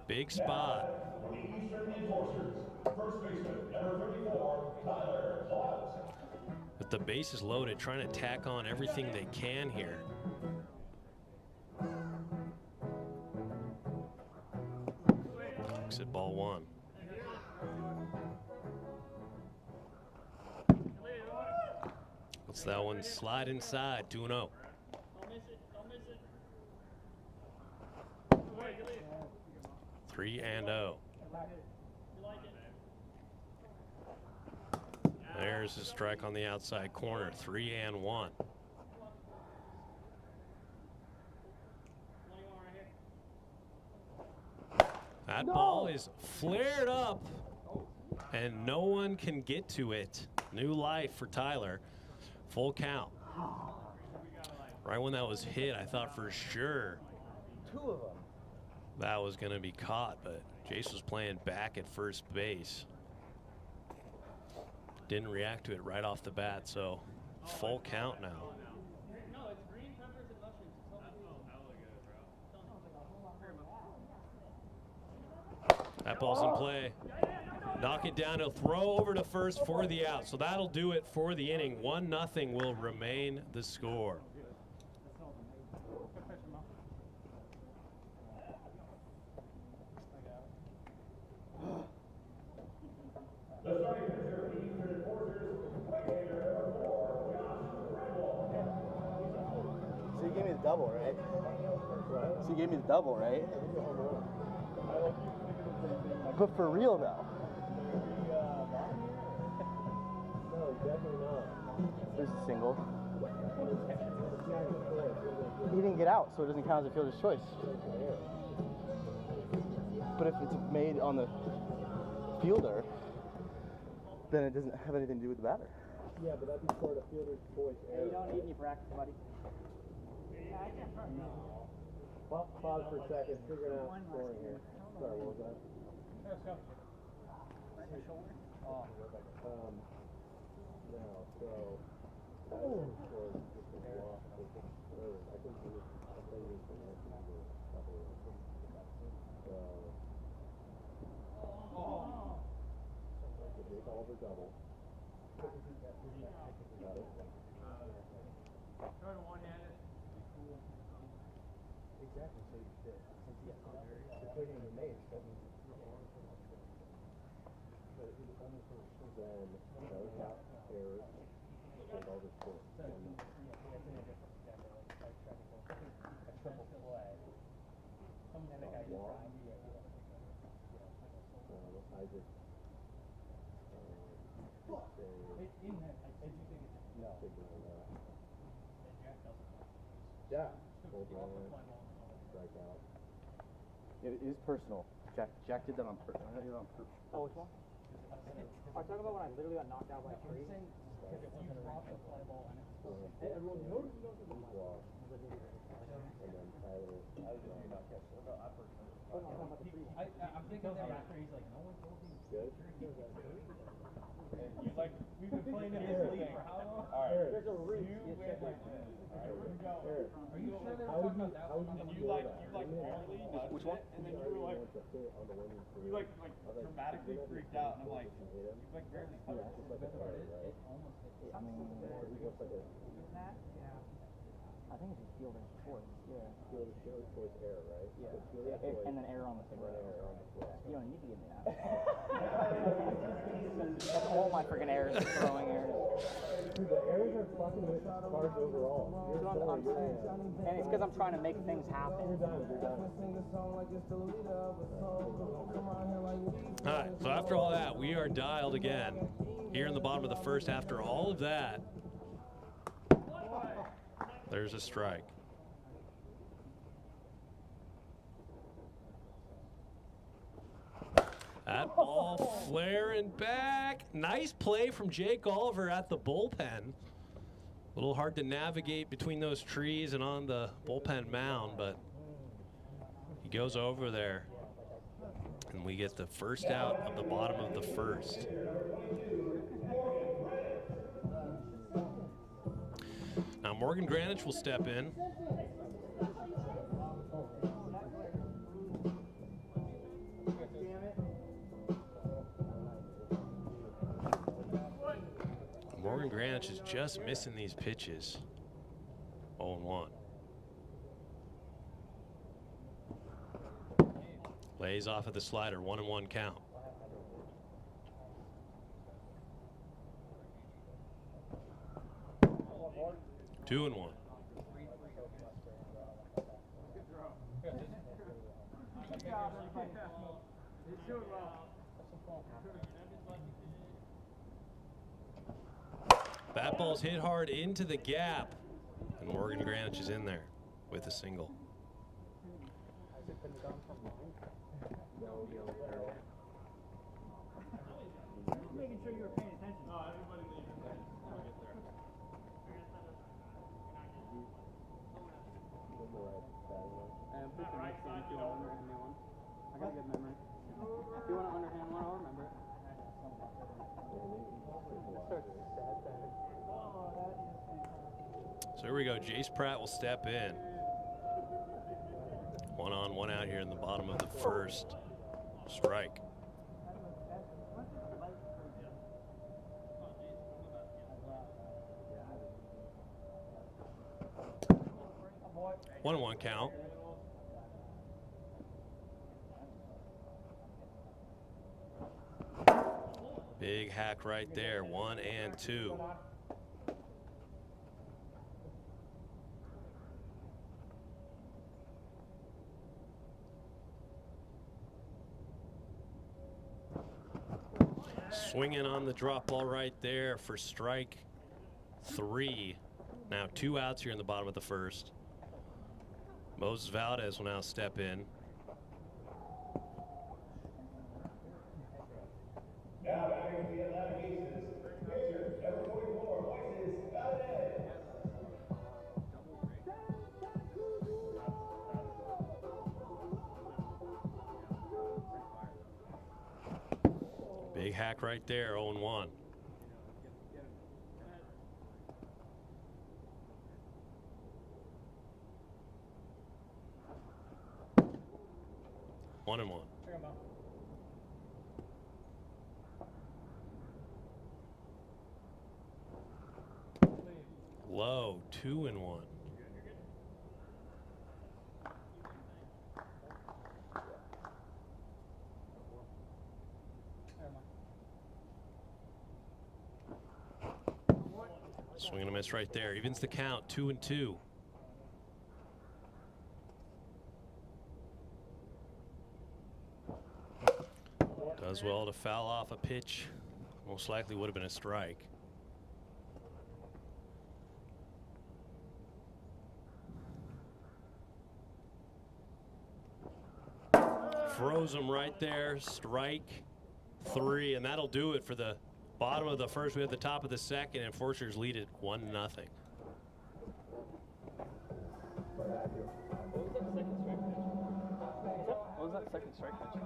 Big spot. But the base is loaded, trying to tack on everything they can here. Looks at ball 1. What's that one? Slide inside, 2-0. 3-0. There's a strike on the outside corner. 3-1. That ball is flared up, and no one can get to it. New life for Tyler. Full count. Right when that was hit, I thought for sure 2 of them. That was going to be caught, but Jace was playing back at first base. Didn't react to it right off the bat, so full count now. That ball's in play. Knock it down. He'll throw over to first for the out. So that'll do it for the inning. 1-0 will remain the score. So you gave me the double, right? So you gave me the double, right? But for real though. No, definitely not. There's a single. He didn't get out, so it doesn't count as a fielder's choice. But if it's made on the fielder, then it doesn't have anything to do with the batter. Yeah, but that'd be sort of fielder's choice. Hey, you don't need any practice, buddy. Well, pause for a second, figuring out scoring here. Sorry, what was that? Let's go. Right in the shoulder? Oh. No, so I just a block. I think he was Jake Oliver double. Got it. Throwing one-handed. Exactly, so you did. Since he got caught, the trigger you made, that means then no shot errors, Jake Oliver's score. A triple play. Something that guy just tried. Isaac. Yeah. Strikeout. It is personal. Jack did that on purpose. Oh, which one? Are you talking about when I literally got knocked out by a tree? Because if you drop the fly ball and it's everyone knows you don't do the ball. And then Tyler. I'm thinking that after he's like, no one told me. Good. We've been playing in this league for how long? Alright. There's a reason. Are you sure they were talking about that one? And you barely nudged Which one? it, and then you were like, dramatically freaked out, and I'm like, you barely touched it. It almost hit. I mean, he looks like a... Yeah. fielder's choice. Yeah. Fielder's choice error, right? Yeah. So fielder's choice, And then error on the and then error on the fly. You don't need to give me that. That's all my freaking errors are throwing errors. Dude, the errors are fucking with cards overall. That's what I'm saying. And it's because I'm trying to make things happen. You're done. All right, so after all that, we are dialed again. Here in the bottom of the first, after all of that, there's a strike. That ball flaring back. Nice play from Jake Oliver at the bullpen. A little hard to navigate between those trees and on the bullpen mound, but he goes over there. And we get the first out of the bottom of the first. Now Morgan Granich will step in. Morgan Granich is just missing these pitches. 0-1. Lays off of the slider, 1-1 count. Two and one. That ball's hit hard into the gap, and Morgan Granich is in there with a single. Making sure you were paying attention. No, everybody leave. We'll get there. Right side, you don't underhand me one. I got a good memory. If you want to underhand one, I'll remember it. So here we go. Jace Pratt will step in. 1 on, 1 out here in the bottom of the first. Strike. One and one count. Big hack right there. 1 and 2. Swinging on the drop ball right there for strike 3. Now 2 outs here in the bottom of the first. Moses Valdez will now step in. Now batting the Atlanta Aces, pitcher, number 44, Moises Valdez. Big hack right there, 0-1. One and one. Low, 2 and 1. Swing and a miss right there. Evens the count, 2 and 2. Does well to foul off a pitch. Most likely would have been a strike. Froze him right there. Strike 3, and that'll do it for the bottom of the first. We have the top of the second, and Forsters lead it 1-0. What was that second strike pitch?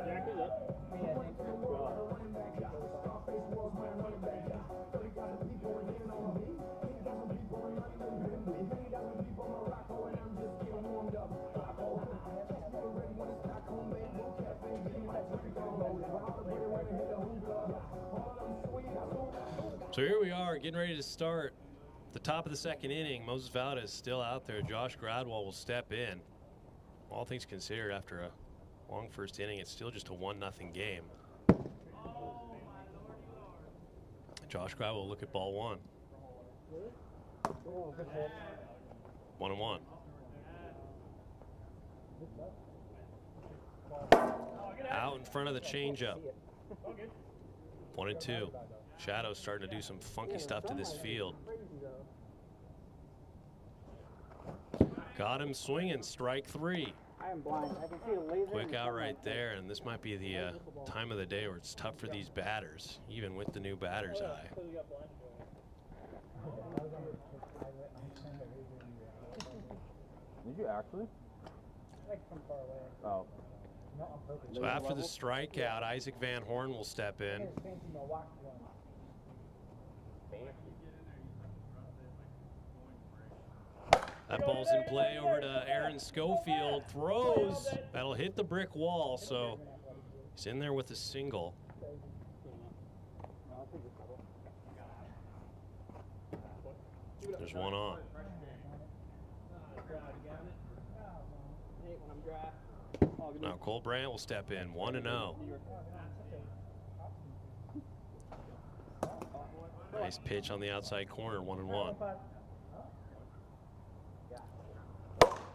Jack is up. So here we are, getting ready to start the top of the second inning. Moses Valdez still out there. Josh Gradwell will step in. All things considered, after a long first inning, it's still just a 1-0 game. Josh Gradwell will look at ball one. 1-1. Out in front of the changeup. 1-2. Shadow's starting to do some funky stuff to this field. Got him swinging, strike 3. I am blind. I can see the laser. Quick out right there, and this might be the time of the day where it's tough for these batters, even with the new batter's eye. Did you actually? Like from far away. Oh. So after the strikeout, Isaac Van Horn will step in. That ball's in play over to Aaron Schofield. Throws. That'll hit the brick wall, so he's in there with a single. There's one on. Now Cole Brandt will step in, 1-0. Nice pitch on the outside corner, 1-1.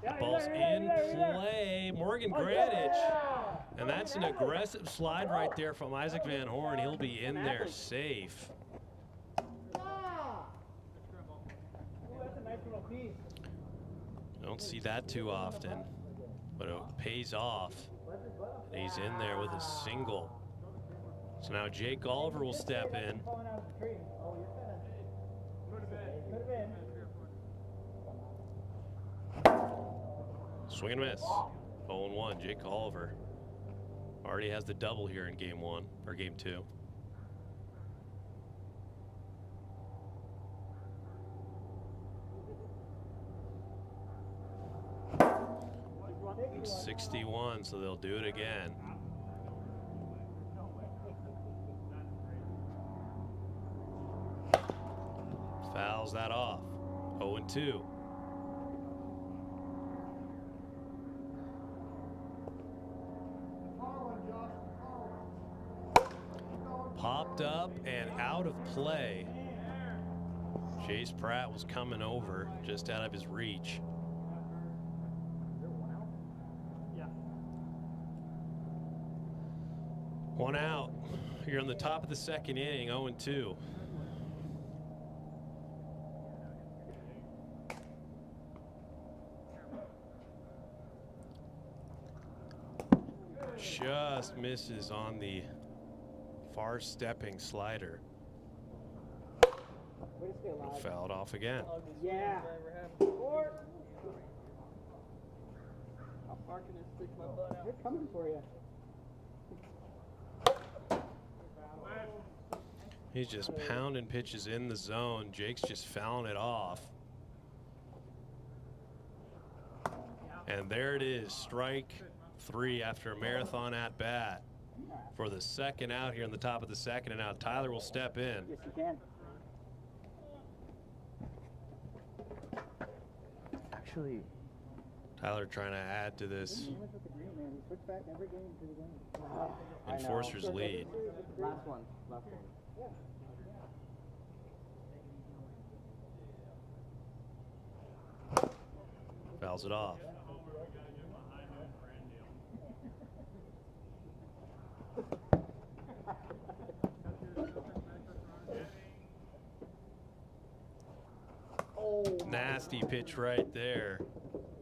The ball's in play. Morgan Granich. And that's an aggressive slide right there from Isaac Van Horn. He'll be in there safe. Don't see that too often, but it pays off. And he's in there with a single. So now Jake Oliver will step in. Swing and miss. 0-1. Jake Oliver already has the double here in game 1 or game 2. It's 61, so they'll do it again. Fouls that off. 0-2. Popped up and out of play. Chase Pratt was coming over just out of his reach. One out. You're on the top of the second inning, 0-2. Just misses on the far stepping slider. Fouled off again. Yeah. How far can I stick my butt out? They're coming for you. He's just pounding pitches in the zone. Jake's just fouling it off. And there it is, strike 3 after a marathon at bat for the second out here in the top of the second. And now Tyler will step in. Yes, you can. Actually, Tyler trying to add to this Enforcer's lead. Last one. Fouls it off. Nasty pitch right there.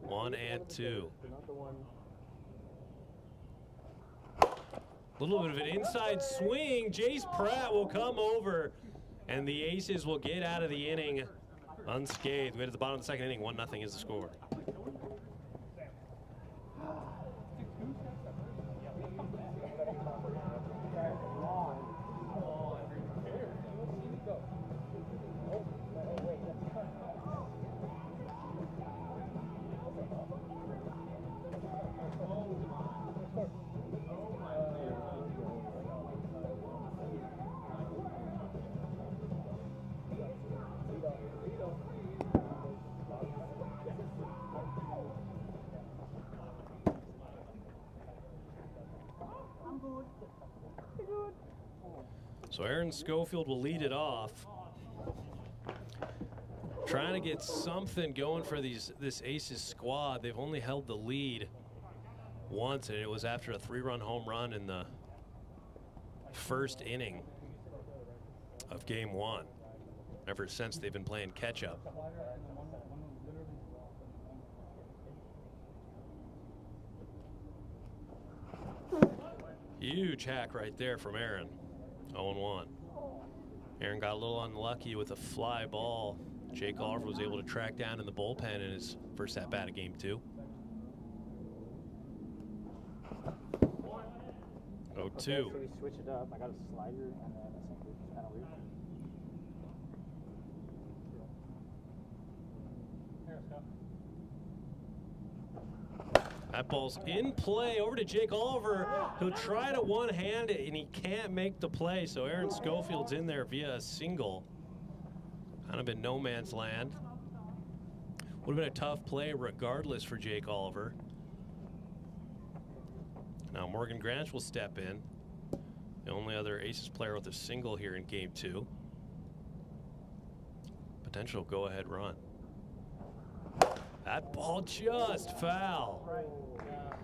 1-2. A little bit of an inside swing. Jace Pratt will come over, and the Aces will get out of the inning unscathed. Way to the bottom of the second inning. 1-0 is the score. So Aaron Schofield will lead it off. Trying to get something going for this Aces squad. They've only held the lead once, and it was after a 3-run home run in the first inning of game 1. Ever since, they've been playing catch-up. Huge hack right there from Aaron. 0-1. Aaron got a little unlucky with a fly ball. Jake Oliver was able to track down in the bullpen in his first at-bat of game 2. 0-2. Okay, so we switch it up. I got a slider and then a sinker. I don't read. That ball's in play over to Jake Oliver. He'll try to one-hand it, and he can't make the play, so Aaron Schofield's in there via a single. Kind of in no man's land. Would have been a tough play regardless for Jake Oliver. Now Morgan Granch will step in. The only other Aces player with a single here in game 2. Potential go-ahead run. That ball just foul.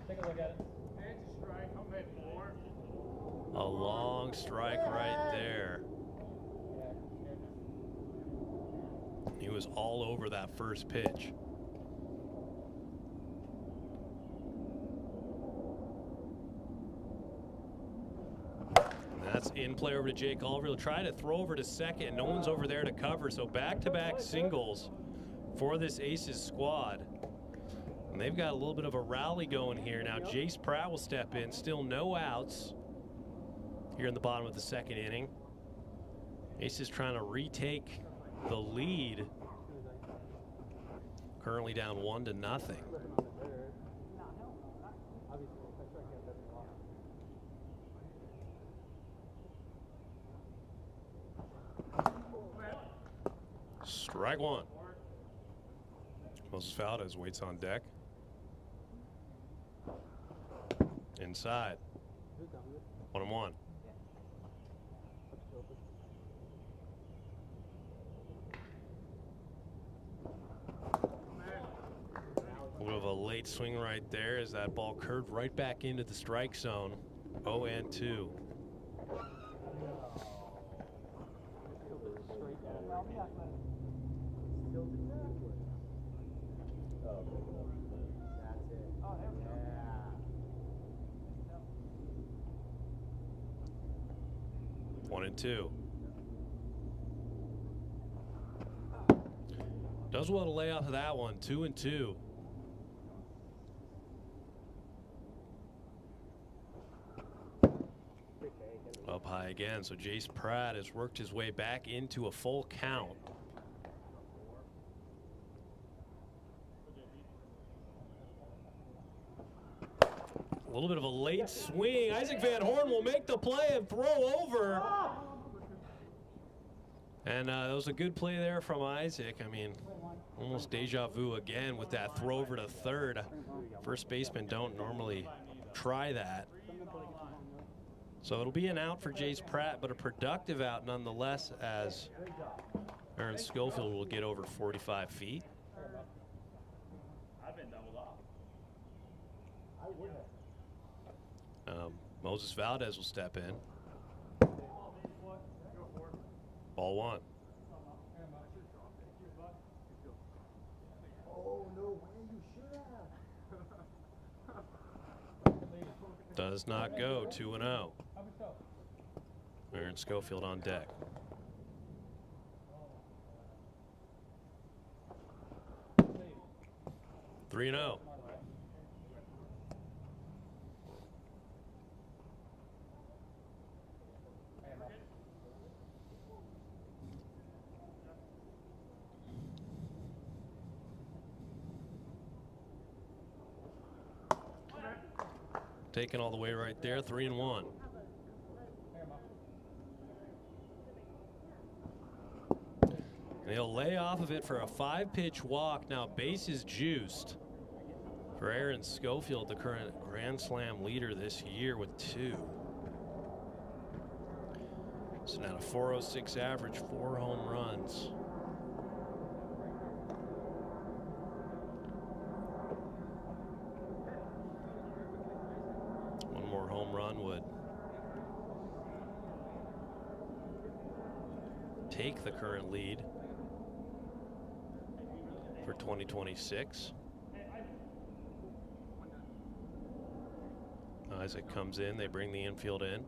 Take a look at it. A long strike right there. He was all over that first pitch. And that's in play over to Jake Oliver. He'll try to throw over to second. No one's over there to cover, so back-to-back singles for this Aces squad. And they've got a little bit of a rally going here. Now Jace Pratt will step in. Still no outs here in the bottom of the second inning. Aces trying to retake the lead. Currently down 1-0. Strike 1. Moses Valdez waits on deck. Inside. 1-1. A little of a late swing right there as that ball curved right back into the strike zone. 0-2. One and two. Does well to lay off of that one. 2-2. Up high again, so Jace Pratt has worked his way back into a full count. A little bit of a late swing. Isaac Van Horn will make the play and throw over. And that was a good play there from Isaac. I mean, almost deja vu again with that throw over to third. First basemen don't normally try that. So it'll be an out for Jace Pratt, but a productive out nonetheless, as Aaron Schofield will get over 45 feet. I've been doubled off. Moses Valdez will step in. Ball one. Oh, no way, you should have. Does not go. 2-0. Aaron Schofield on deck. Three 3-0. Taken all the way right there. 3-1. And he'll lay off of it for a 5-pitch walk. Now bases juiced for Aaron Schofield, the current Grand Slam leader this year with 2. So now a 406 average, 4 home runs. One more home run would take the current lead for 2026. Isaac comes in, they bring the infield in.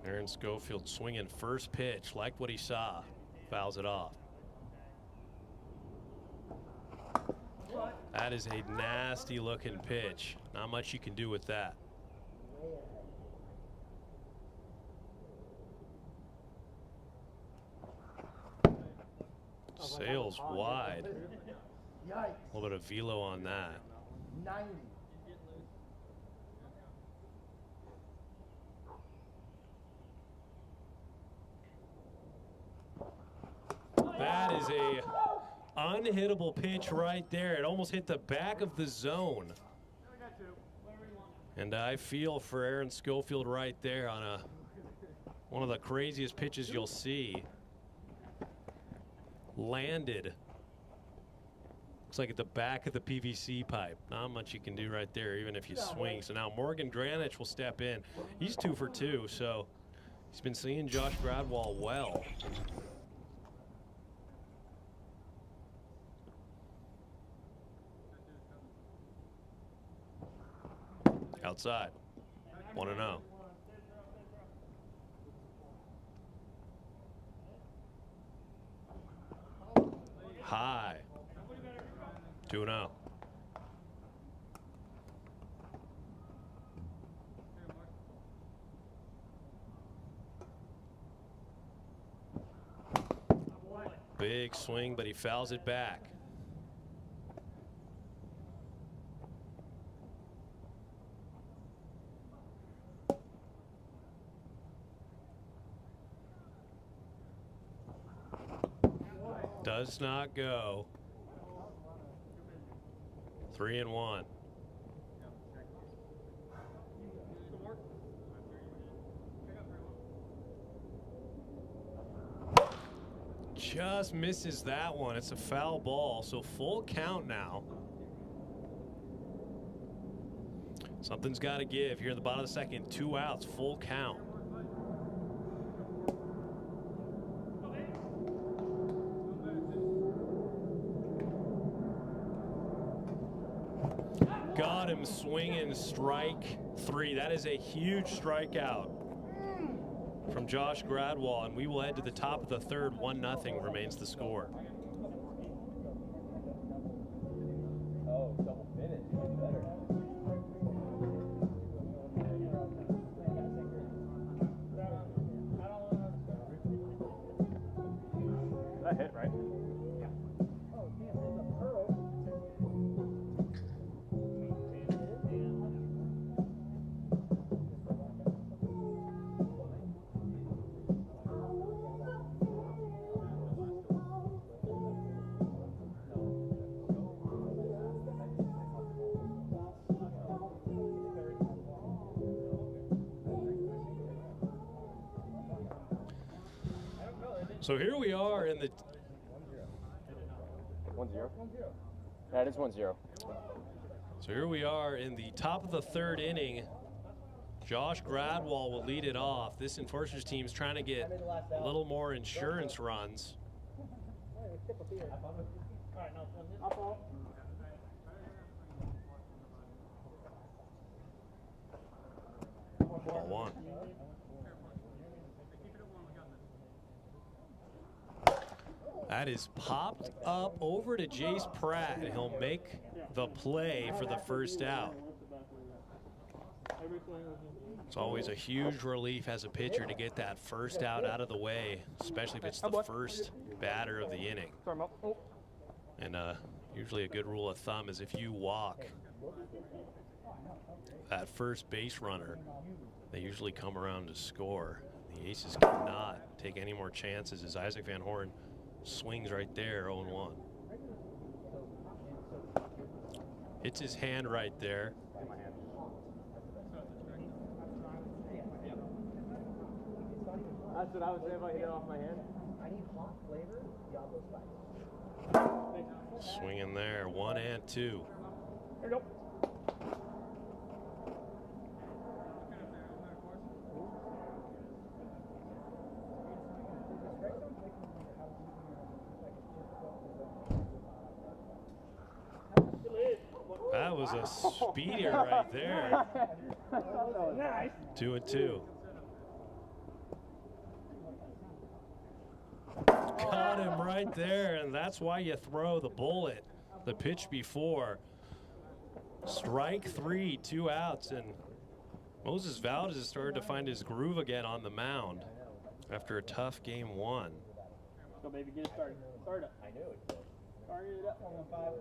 Aaron Schofield swinging first pitch, liked what he saw, fouls it off. That is a nasty looking pitch. Not much you can do with that. Sails wide. A little bit of velo on that. 90. That is a unhittable pitch right there. It almost hit the back of the zone. And I feel for Aaron Schofield right there on one of the craziest pitches you'll see. Landed. Looks like at the back of the PVC pipe. Not much you can do right there, even if you swing. So now Morgan Granich will step in. He's 2 for 2, so he's been seeing Josh Gradwall well. Outside. 1-0. High. 2-0. Big swing, but he fouls it back. Does not go. 3-1. Just misses that one. It's a foul ball, so full count now. Something's got to give here in the bottom of the second. 2 outs, full count. Got him swinging, strike 3. That is a huge strikeout from Josh Gradwall, and we will head to the top of the third. 1-0 remains the score. Oh, double finish, even better. That hit, right? So here we are in the 1-0. That is 1-0. So here we are in the top of the third inning. Josh Gradwall will lead it off. This Enforcers team is trying to get a little more insurance runs. Ball 1. That is popped up over to Jace Pratt, and he'll make the play for the first out. It's always a huge relief as a pitcher to get that first out of the way, especially if it's the first batter of the inning. And usually a good rule of thumb is if you walk that first base runner, they usually come around to score. The Aces cannot take any more chances as Isaac Van Horn swings right there, 0-1. Hits his hand right there. That's what I was saying about hitting it off my hand. I need hot flavor, Diablo spice. Swing in there, 1 and 2. Here we go. That was a speeder right there. Nice. 2 and 2. Caught him right there, and that's why you throw the bullet. The pitch before. Strike 3, 2 outs, and Moses Valdez has started to find his groove again on the mound after a tough game 1. Go, baby, get it started. Start it. I knew it. Start it up. 1-1-5.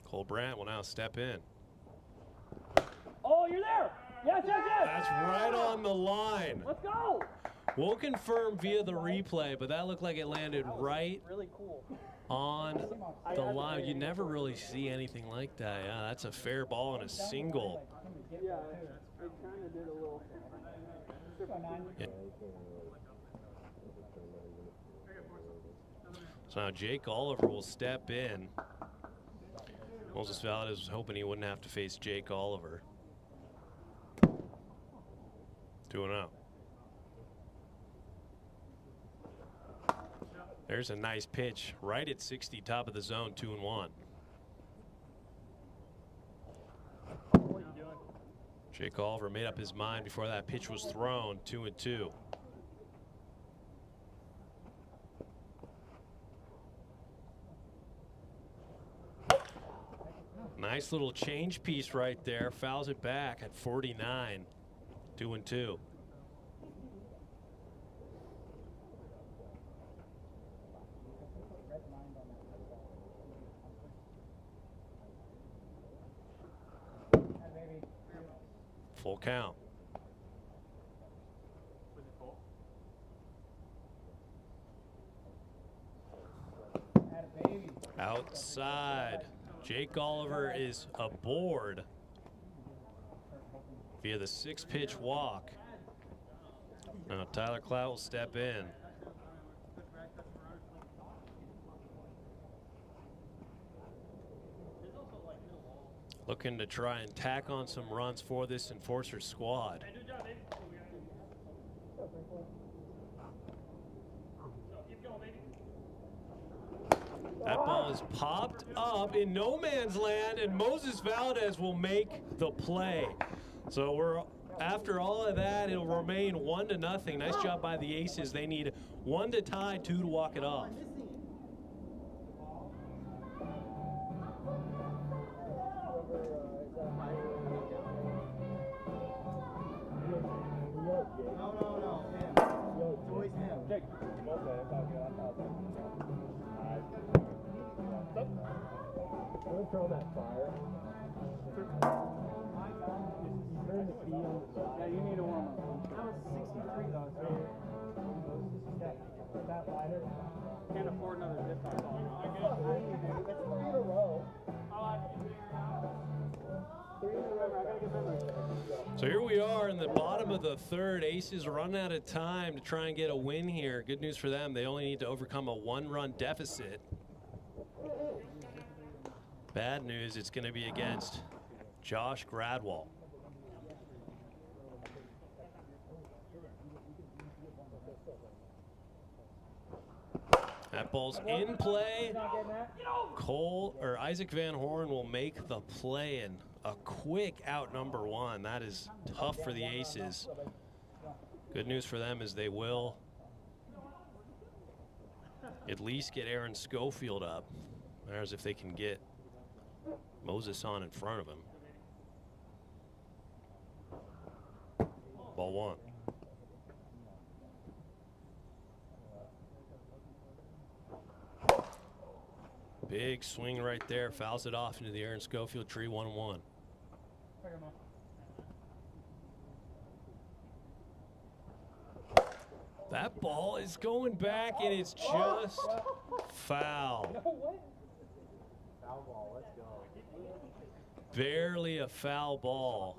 Cole Brandt will now step in. Oh, you're there! Yes, yes, yes! That's right on the line. Let's go! We'll confirm via the replay, but that looked like it landed right really cool on the line. You never really see anything like that. Yeah, that's a fair ball and a single. Yeah, it kind of did a little. Yeah. So now Jake Oliver will step in. Moses Valdez was hoping he wouldn't have to face Jake Oliver. 2-0. There's a nice pitch right at 60, top of the zone, 2-1. Jake Oliver made up his mind before that pitch was thrown, 2-2. Nice little change piece right there. Fouls it back at 49, 2-2. Full count. Outside. Jake Oliver is aboard via the 6-pitch walk. Now Tyler Clout will step in. Looking to try and tack on some runs for this Enforcer squad. That ball is popped up in no man's land, and Moses Valdez will make the play. So we're after all of that, it'll remain 1-0. Nice job by the Aces. They need 1 to tie, 2 to walk it off. Don't throw that fire. Turn the key on the side. Yeah, you need a warm up. That was 63 though, so that lighter. Can't afford another dip on ball. It's 3 in a row. So here we are in the bottom of the third. Aces run out of time to try and get a win here. Good news for them. They only need to overcome a 1-run deficit. Bad news, it's going to be against Josh Gradwell. That ball's in play. Isaac Van Horn will make the play, and a quick out number 1. That is tough for the Aces. Good news for them is they will at least get Aaron Schofield up. Matters if they can get Moses on in front of him. Ball 1. Big swing right there. Fouls it off into the Aaron Schofield tree. 1-1. That ball is going back, and it's just foul. Foul ball, let's go. Barely a foul ball.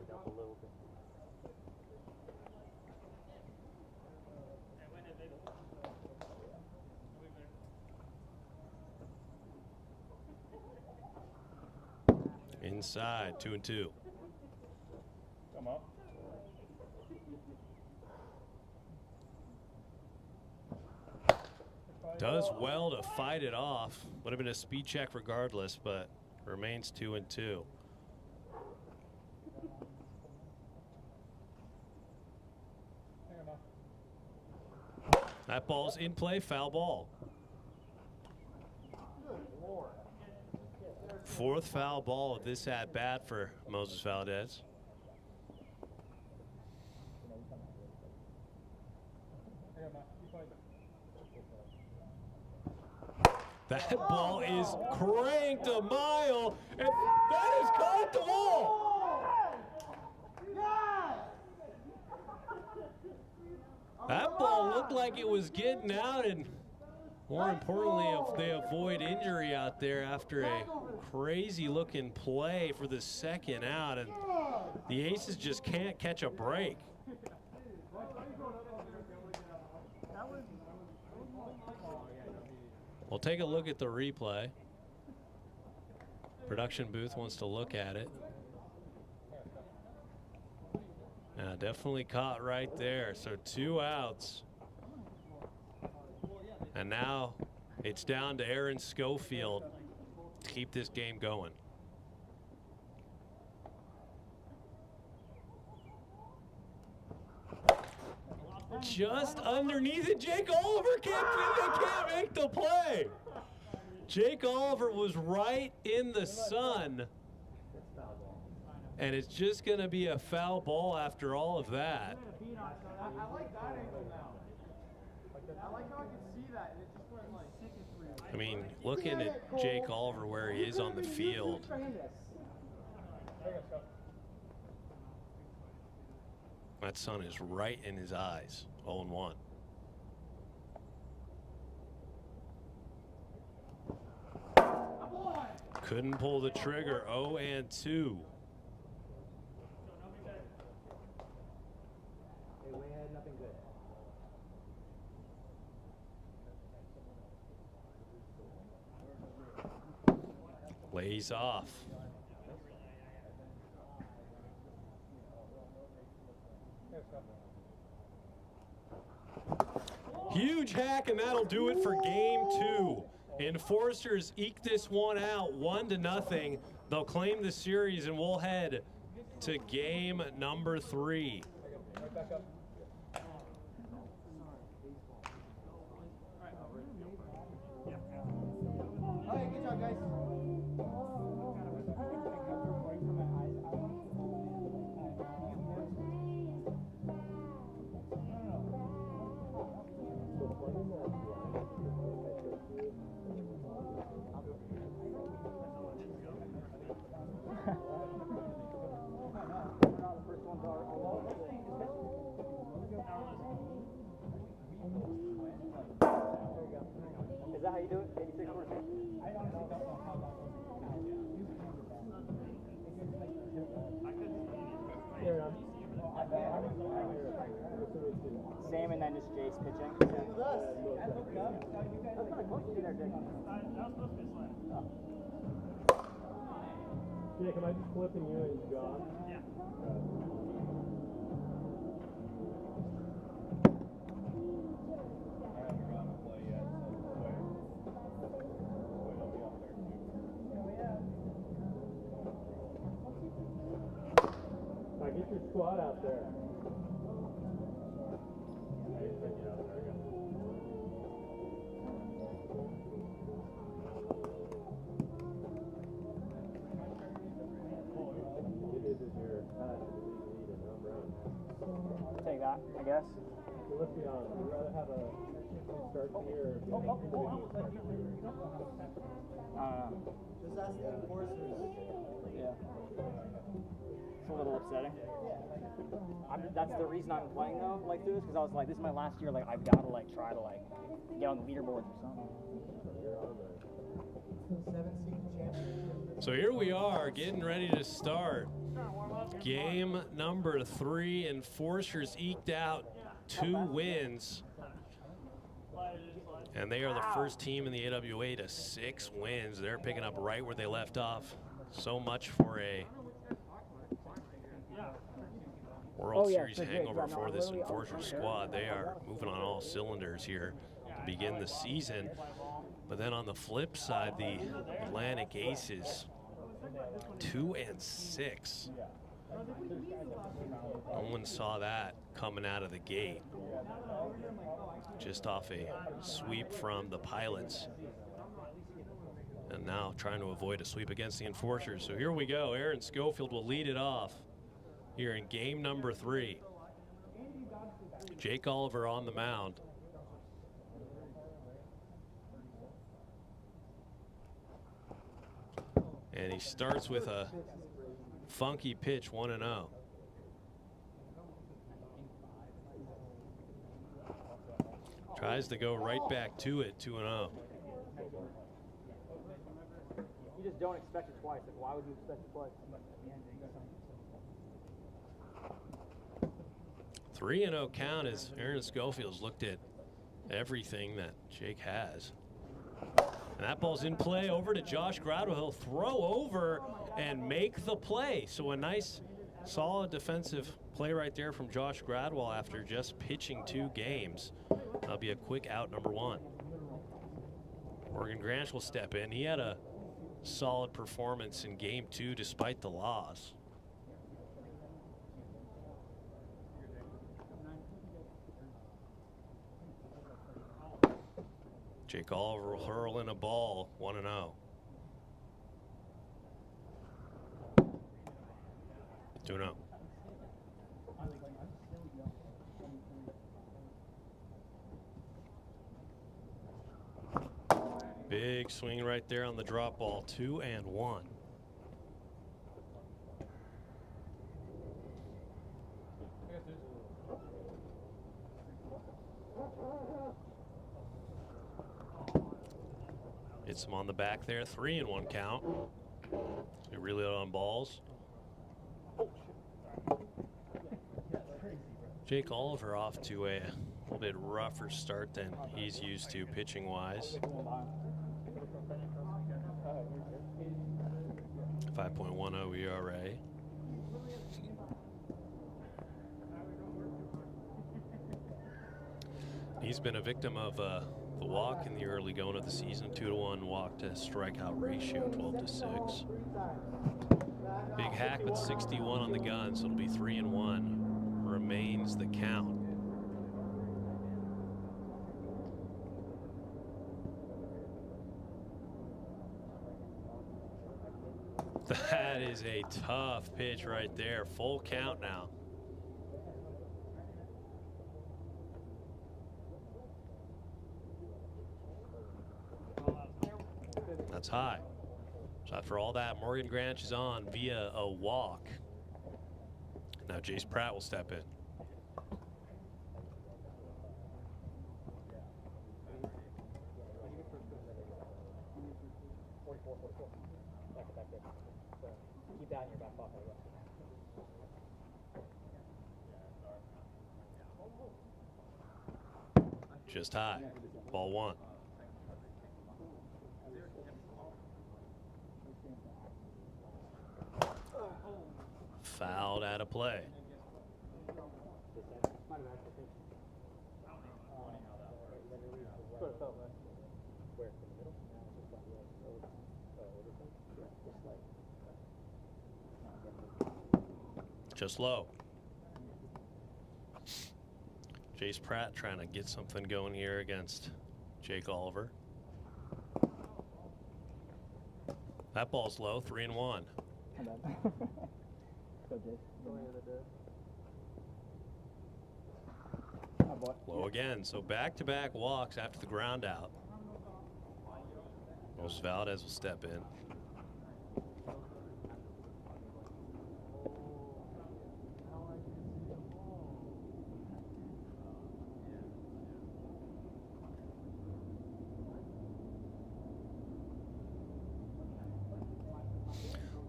inside, 2-2. Come up. Does well to fight it off. Would have been a speed check regardless, but remains 2-2. That ball's in play, foul ball. Fourth foul ball of this at bat for Moses Valdez. That ball is cranked a mile, and that has caught the wall. That ball looked like it was getting out, and more importantly, if they avoid injury out there after a crazy looking play for the second out, and the Aces just can't catch a break. We'll take a look at the replay. Production booth wants to look at it. Yeah, definitely caught right there. So 2 outs. And now it's down to Aaron Schofield to keep this game going. Just underneath it, Jake Oliver can't make the play. Jake Oliver was right in the sun. And it's just going to be a foul ball after all of that. I like that angle now. I like how I can see that. And it just went like. I mean, looking at Jake Oliver where he is on the field. That sun is right in his eyes. 0-1. Couldn't pull the trigger. 0-2. Lays off. Huge hack, and that'll do it for game 2. Enforcers eke this one out 1-0. They'll claim the series, and we'll head to game number 3. All right, good job, guys. Is that how you do it? 86 or 6? Sam and then just Jace pitching. That's kind of close to there, Jake. Jake, am I just flipping you and John? Yeah. Get your squad out there. Take that, I guess. So let's be honest. Would you rather have a start here or Just ask the enforcers. Yeah. It's a little upsetting. That's the reason I'm playing though, like through this, because I was like, this is my last year. Like I've got to like try to like get on the leaderboards or something. So here we are, getting ready to start game number 3. Enforcers eked out 2 wins, and they are the first team in the AWA to 6 wins. They're picking up right where they left off so much for a World Series hangover for this Enforcer squad. They are moving on all cylinders here to begin the season. But then on the flip side, the Atlantic Aces, 2-6. No one saw that coming out of the gate. Just off a sweep from the Pilots. And now trying to avoid a sweep against the Enforcers. So here we go. Aaron Schofield will lead it off here in game number 3. Jake Oliver on the mound. And he starts with a funky pitch, 1-0. Tries to go right back to it, 2-0. You just don't expect it twice. Like, why would you expect it twice? 3-0 count as Aaron Schofield's looked at everything that Jake has. And that ball's in play over to Josh Gradwell. He'll throw over and make the play. So a nice, solid defensive play right there from Josh Gradwell after just pitching 2 games. That'll be a quick out, number 1. Morgan Granch will step in. He had a solid performance in game 2 despite the loss. Jake Oliver will hurl in a ball, 1-0. 2-0. Big swing right there on the drop ball, 2-1. Hits him on the back there, 3-1 count. They really out on balls. Jake Oliver off to a little bit rougher start than he's used to pitching wise. 5.10 ERA. He's been a victim of the walk in the early going of the season. 2-1 walk to strikeout ratio, 12-6. Big hack with 61 on the gun, so it'll be 3-1. Remains the count. That is a tough pitch right there. Full count now. That's high. So after all that, Morgan Granch is on via a walk. Now Jace Pratt will step in. Keep that in your back pocket. Just high. Ball 1. Fouled out of play. Just low. Jace Pratt trying to get something going here against Jake Oliver. That ball's low, 3-1. Low again, so back-to-back walks after the ground out. Moses Valdez will step in.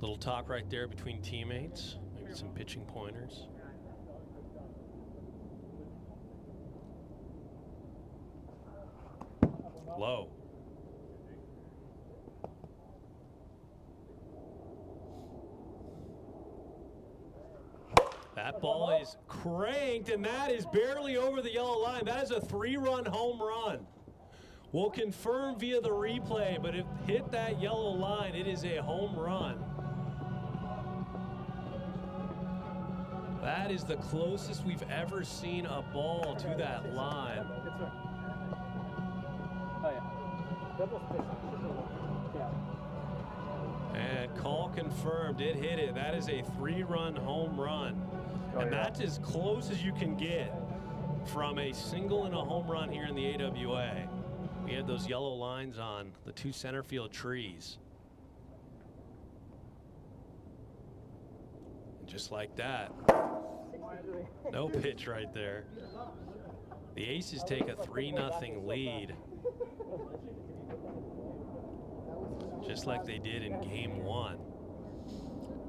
Little talk right there between teammates, maybe some pitching pointers. Low. That ball is cranked, and that is barely over the yellow line. That is a 3-run home run. We'll confirm via the replay, but if hit that yellow line, it is a home run. That is the closest we've ever seen a ball to that line. And call confirmed, it hit it. That is a 3-run home run. And that's as close as you can get from a single and a home run here in the AWA. We had those yellow lines on the 2 center field trees. And just like that, no pitch right there. The Aces take a 3-0 lead, just like they did in game 1.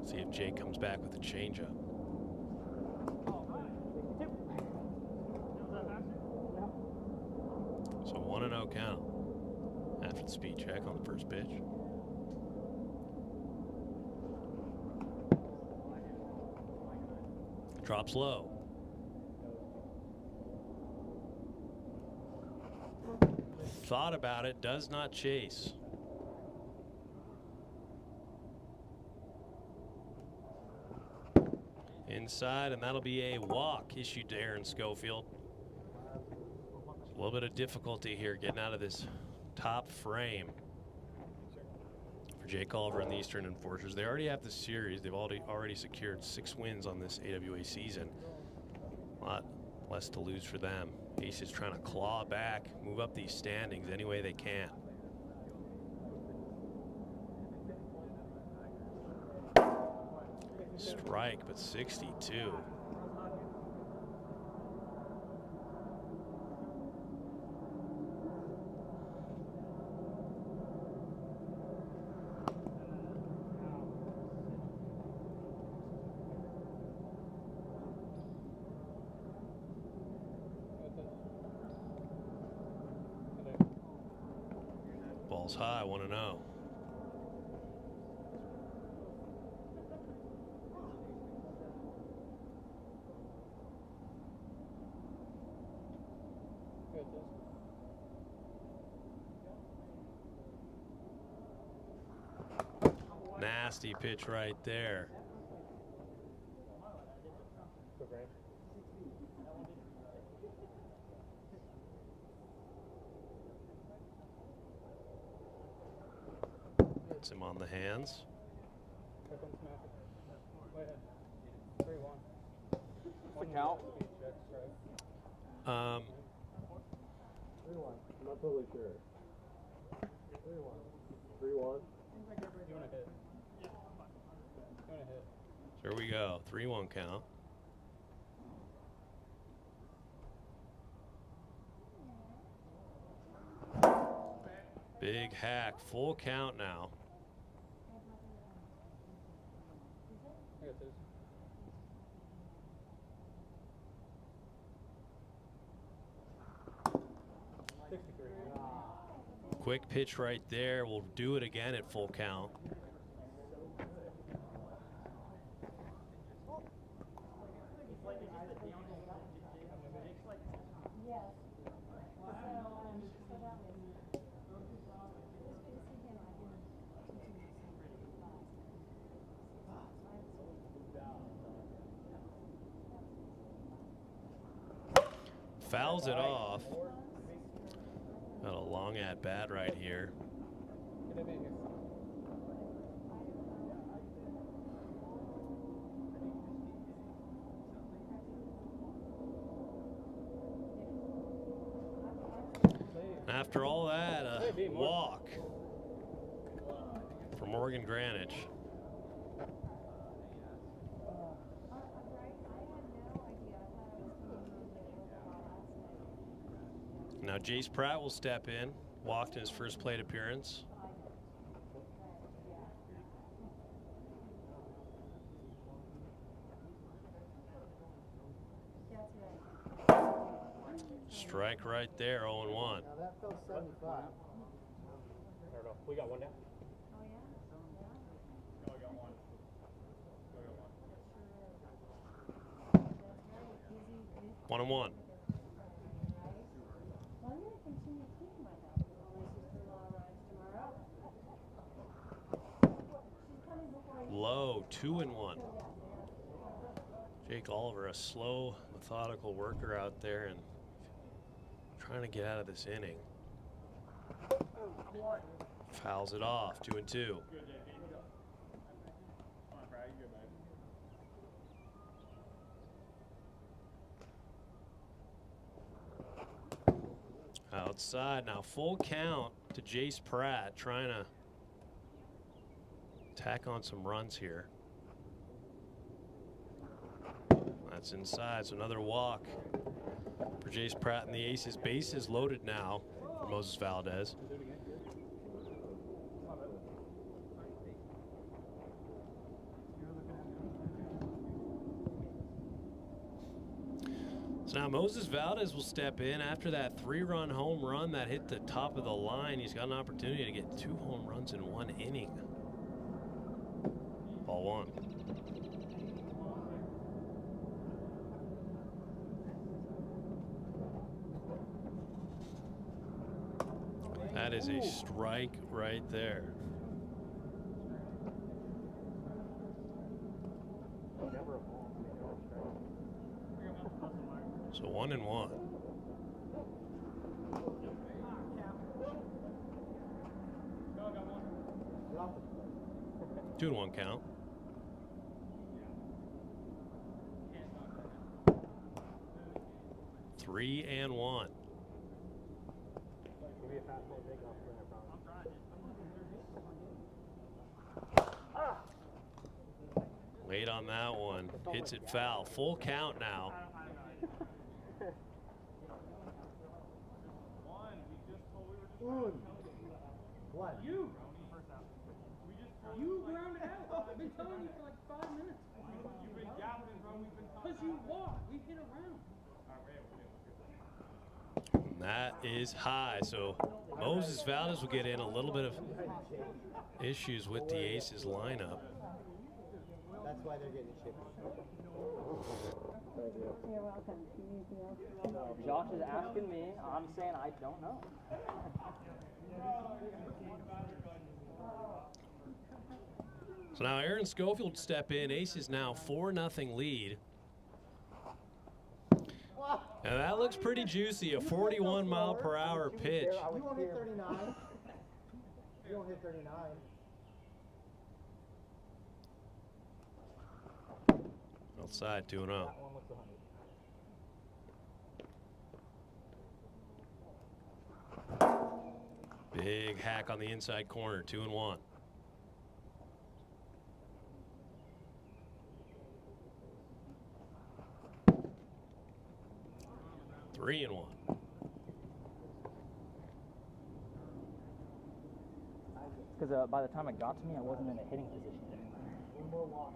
See if Jake comes back with a changeup. So 1-0 count after the speed check on the first pitch. Drops low. Thought about it, does not chase. Inside, and that'll be a walk issued to Aaron Schofield. A little bit of difficulty here getting out of this top frame for Jake Oliver and the Eastern Enforcers. They already have the series. They've already secured 6 wins on this AWA season. A lot less to lose for them. Aces trying to claw back, move up these standings any way they can. Strike, but 62. Ball's high, 1-0. Nasty pitch right there. Gets him on the hands. The count? 3-1. I'm not totally sure. 3-1. 3-1. You want to hit? Here we go. 3-1 count. Big hack. Full count now. Quick pitch right there. We'll do it again at full count. Fouls it off. Got a long at bat right here. After all that, a walk for Morgan Greenwich. Now Jace Pratt will step in, walked in his first plate appearance. Strike right there, 0-1. Now that felt 75. I don't know. We got one now. 1-1. Low, 2-1. Jake Oliver, a slow, methodical worker out there and trying to get out of this inning. Fouls it off, 2-2. Outside now, full count to Jace Pratt, trying to tack on some runs here. That's inside, so another walk for Jace Pratt and the Aces. Bases loaded now for Moses Valdez. So now Moses Valdez will step in after that 3-run home run that hit the top of the line. He's got an opportunity to get 2 home runs in 1 inning. Ball 1. That is a strike right there. So 1-1. 2-1 count. Three and 1. Late on that one. Hits it foul. Full count now. What? You grounded out. I've been telling you for like 5 minutes. You've been gabbling, bro. Because you walk. We hit around. And that is high. So Moses Valdez will get in. A little bit of issues with the Aces lineup. That's why they're getting chipped. You're welcome. Josh is asking me. I'm saying I don't know. So now Aaron Schofield step in. Aces now 4-0 lead. And that looks pretty juicy. A 41-mile-per-hour pitch. You won't hit 39. You won't hit 39. Outside, 2-0. Big hack on the inside corner, 2-1. Three and 1. Because by the time it got to me, I wasn't in a hitting position anymore.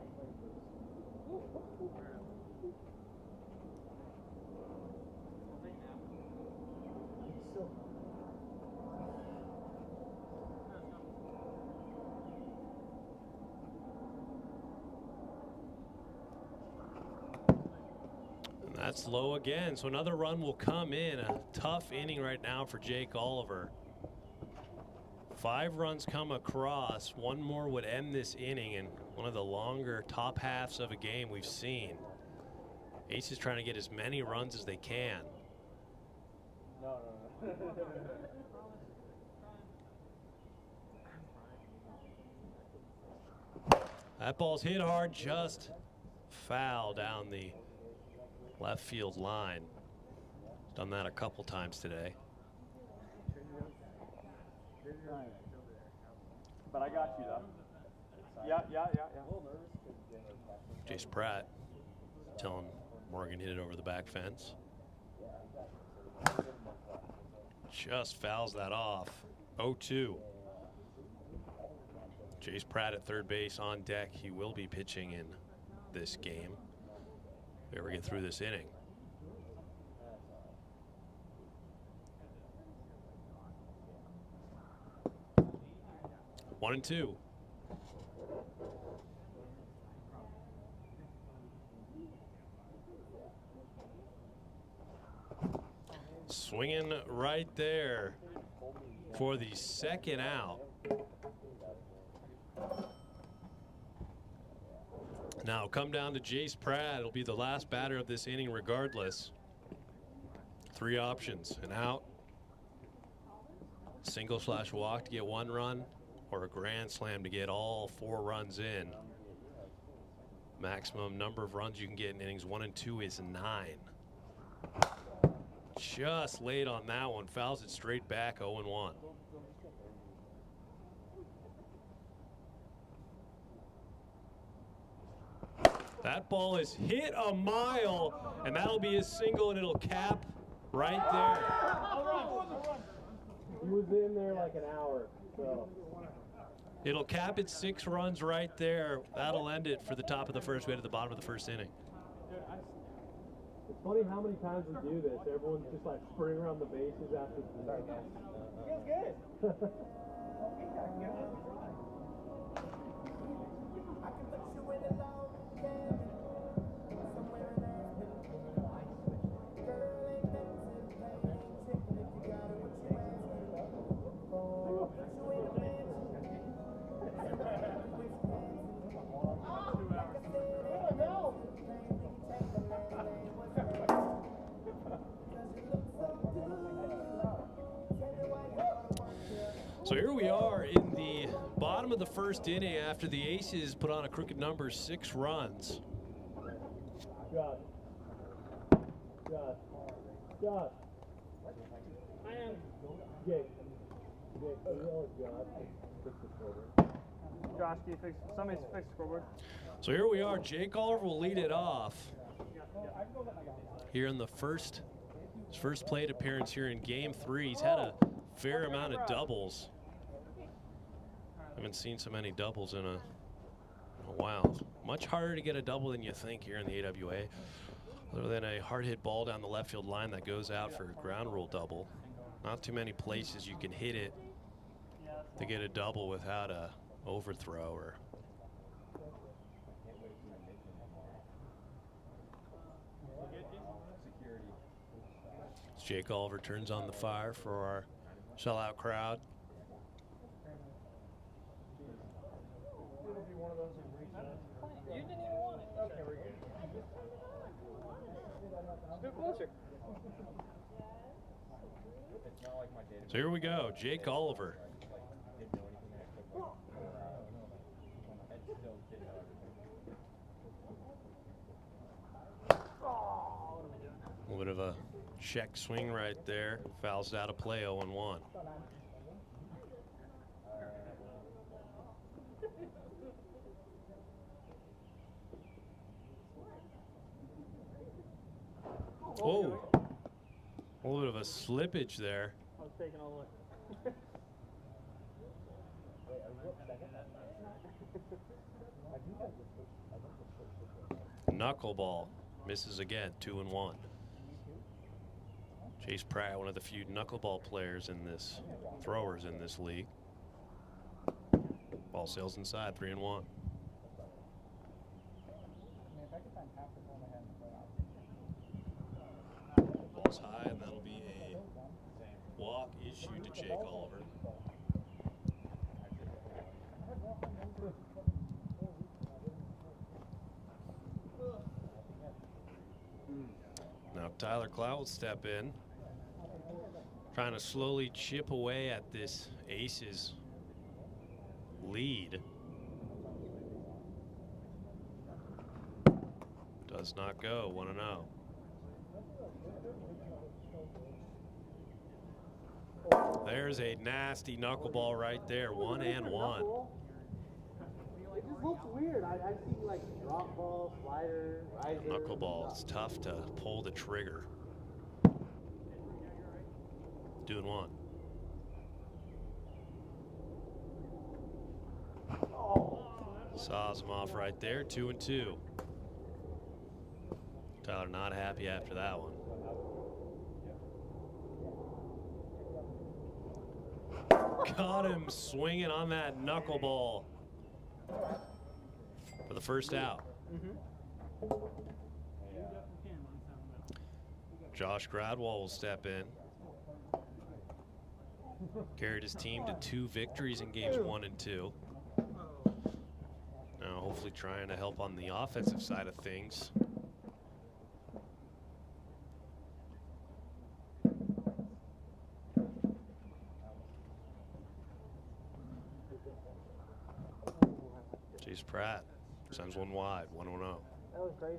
That's low again, so another run will come in. A tough inning right now for Jake Oliver. 5 runs come across. 1 more would end this inning, and one of the longer top halves of a game we've seen. Aces trying to get as many runs as they can. No. That ball's hit hard, just foul down the left field line. Done that a couple times today. But I got you though. Yeah. Jace Pratt telling Morgan hit it over the back fence. Just fouls that off. 0-2. Jace Pratt at third base on deck. He will be pitching in this game. If we ever get through this inning. One and 2. Swinging right there for the second out. Now come down to Jace Pratt. It'll be the last batter of this inning regardless. 3 options: an out, single/walk to get 1 run, or a grand slam to get all 4 runs in. Maximum number of runs you can get in innings 1 and 2 is 9. Just late on that one, fouls it straight back, 0-1. That ball is hit a mile, and that'll be a single, and it'll cap right there. He was in there like an hour, so. It'll cap it 6 runs right there. That'll end it for the top of the first. We head to the bottom of the first inning. It's funny how many times we do this. Everyone's just like sprinting around the bases after the start. Feels good. So here we are in the bottom of the first inning after the Aces put on a crooked number, 6 runs. God. I am. Jake. Josh, do you fix? Somebody's fix the scoreboard. So here we are. Jake Oliver will lead it off here in the his first plate appearance here in Game 3. He's had a fair amount of doubles. Haven't seen so many doubles in a while. Much harder to get a double than you think here in the AWA. Other than a hard hit ball down the left field line that goes out for a ground rule double. Not too many places you can hit it to get a double without a overthrow or. Jake Oliver turns on the fire for our sellout crowd. You didn't even want it. Okay, we're good. Scoot closer. So here we go, Jake Oliver. A little bit of a check swing right there. Fouls out of play, 0-1. Oh, a little bit of a slippage there. I was taking all the way. Knuckleball misses again, 2-1. Chase Pratt, one of the few knuckleball players in this, throwers in this league. Ball sails inside, 3-1. Ball's high, and that'll be a walk issued to Jake Oliver. Now Tyler Clout will step in, trying to slowly chip away at this Aces lead. Does not go, 1-0. There's a nasty knuckleball right there, 1-1. It just looks weird. I've seen like drop ball, slider, riser. Knuckleball, it's tough to pull the trigger. 2-1. Saws him off right there, 2-2. Tyler not happy after that one. Caught him swinging on that knuckleball for the first out. Josh Gradwell will step in. Carried his team to 2 victories in games 1 and 2. Now hopefully trying to help on the offensive side of things. Chase Pratt sends one wide, 1-0. That was crazy.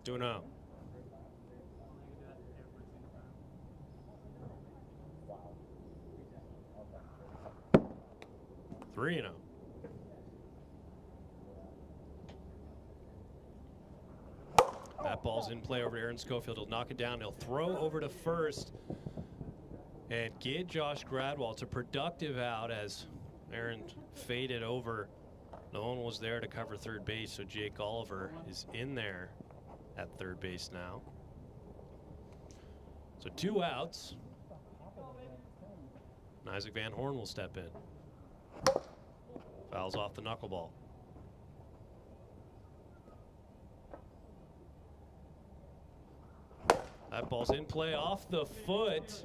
2-0. 3-0. That ball's in play over to Aaron Schofield. He'll knock it down. He'll throw over to first and get Josh Gradwell. It's a productive out as Aaron faded over. No one was there to cover third base, so Jake Oliver is in there at third base now. So 2 outs. And Isaac Van Horn will step in. Fouls off the knuckleball. That ball's in play off the foot.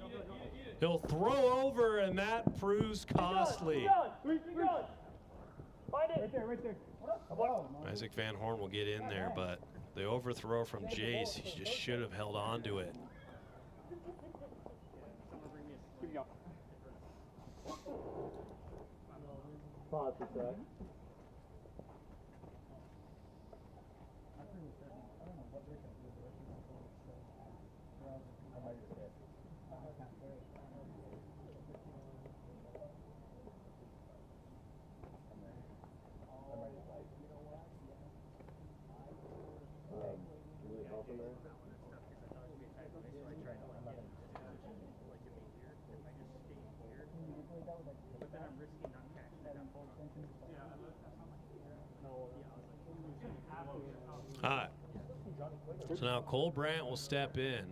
He'll throw over, and that proves costly. Find it. Right there. Isaac Van Horn will get in there, but the overthrow from Jace, he just should have held on to it. Pause a sec. Hi. So now Cole Brandt will step in.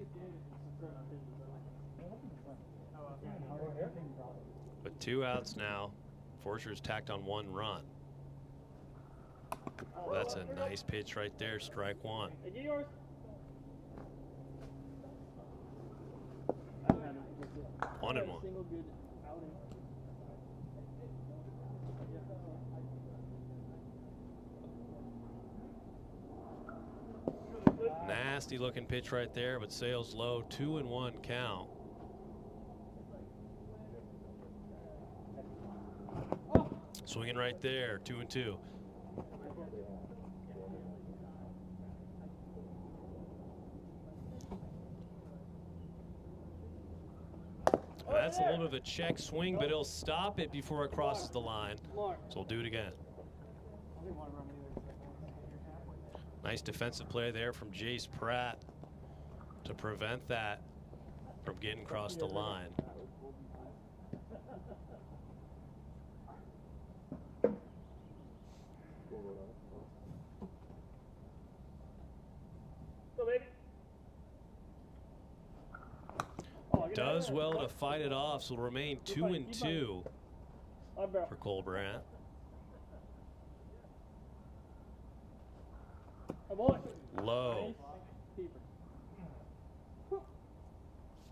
With 2 outs now, Forscher's tacked on 1 run. That's a nice pitch right there, strike 1. 1-1. Nasty looking pitch right there, but sails low. 2-1 count. Swinging right there, 2-2. That's a little bit of a check swing, but he'll stop it before it crosses the line. So we'll do it again. Nice defensive play there from Jace Pratt to prevent that from getting across the line. Does well to fight it off, so it'll remain 2-2 for Cole Brandt. Low.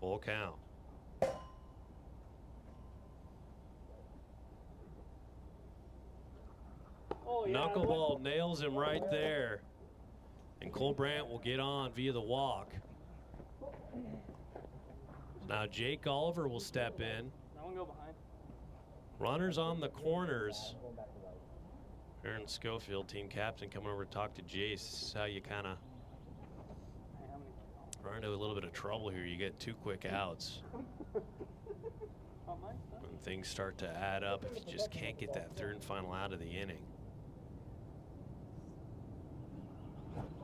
Full count. Knuckleball nails him right there. And Cole Brandt will get on via the walk. Now Jake Oliver will step in. Runners on the corners. Aaron Schofield, team captain, coming over to talk to Jace. This is how you kind of run into a little bit of trouble here. You get 2 quick outs. When things start to add up, if you just can't get that 3rd and final out of the inning.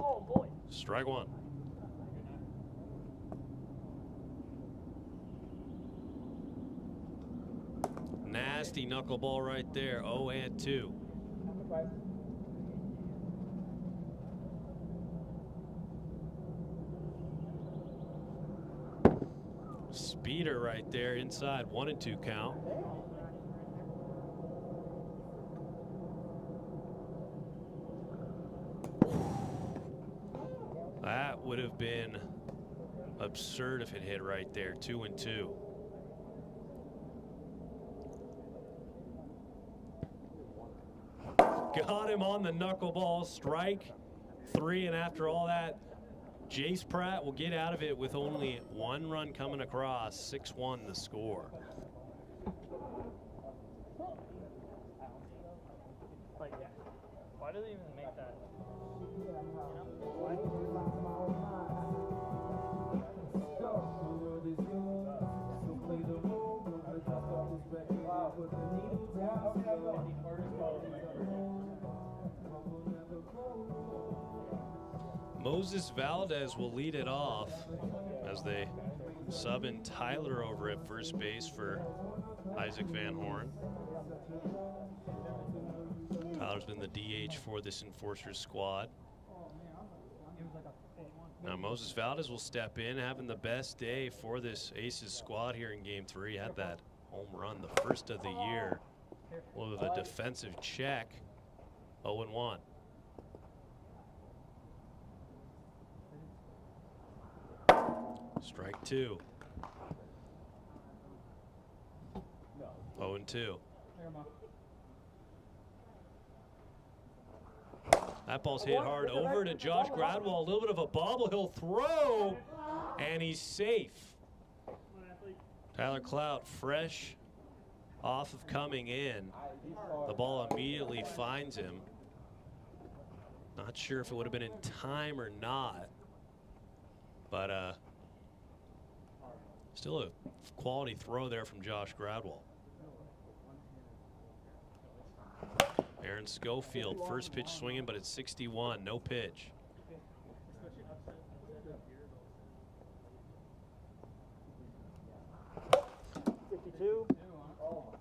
Oh boy. Strike 1. Nasty knuckleball right there. 0-2. Speeder right there inside. 1-2 count. That would have been absurd if it hit right there. 2-2. Got him on the knuckleball strike. 3, and after all that, Jace Pratt will get out of it with only 1 run coming across. 6-1 the score. Like, why do they even make that? Moses Valdez will lead it off as they sub in Tyler over at first base for Isaac Van Horn. Tyler's been the DH for this Enforcers squad. Now Moses Valdez will step in, having the best day for this Aces squad here in Game 3. Had that home run, the first of the year. A little bit of a defensive check. 0-1. Strike 2. 0-2. That ball's hit hard over to Josh Gradwell. A little bit of a bobble. He'll throw, and he's safe. Tyler Clout, fresh off of coming in. The ball immediately finds him. Not sure if it would have been in time or not, but still a quality throw there from Josh Gradwell. Aaron Schofield, first pitch swinging, but it's 61, no pitch.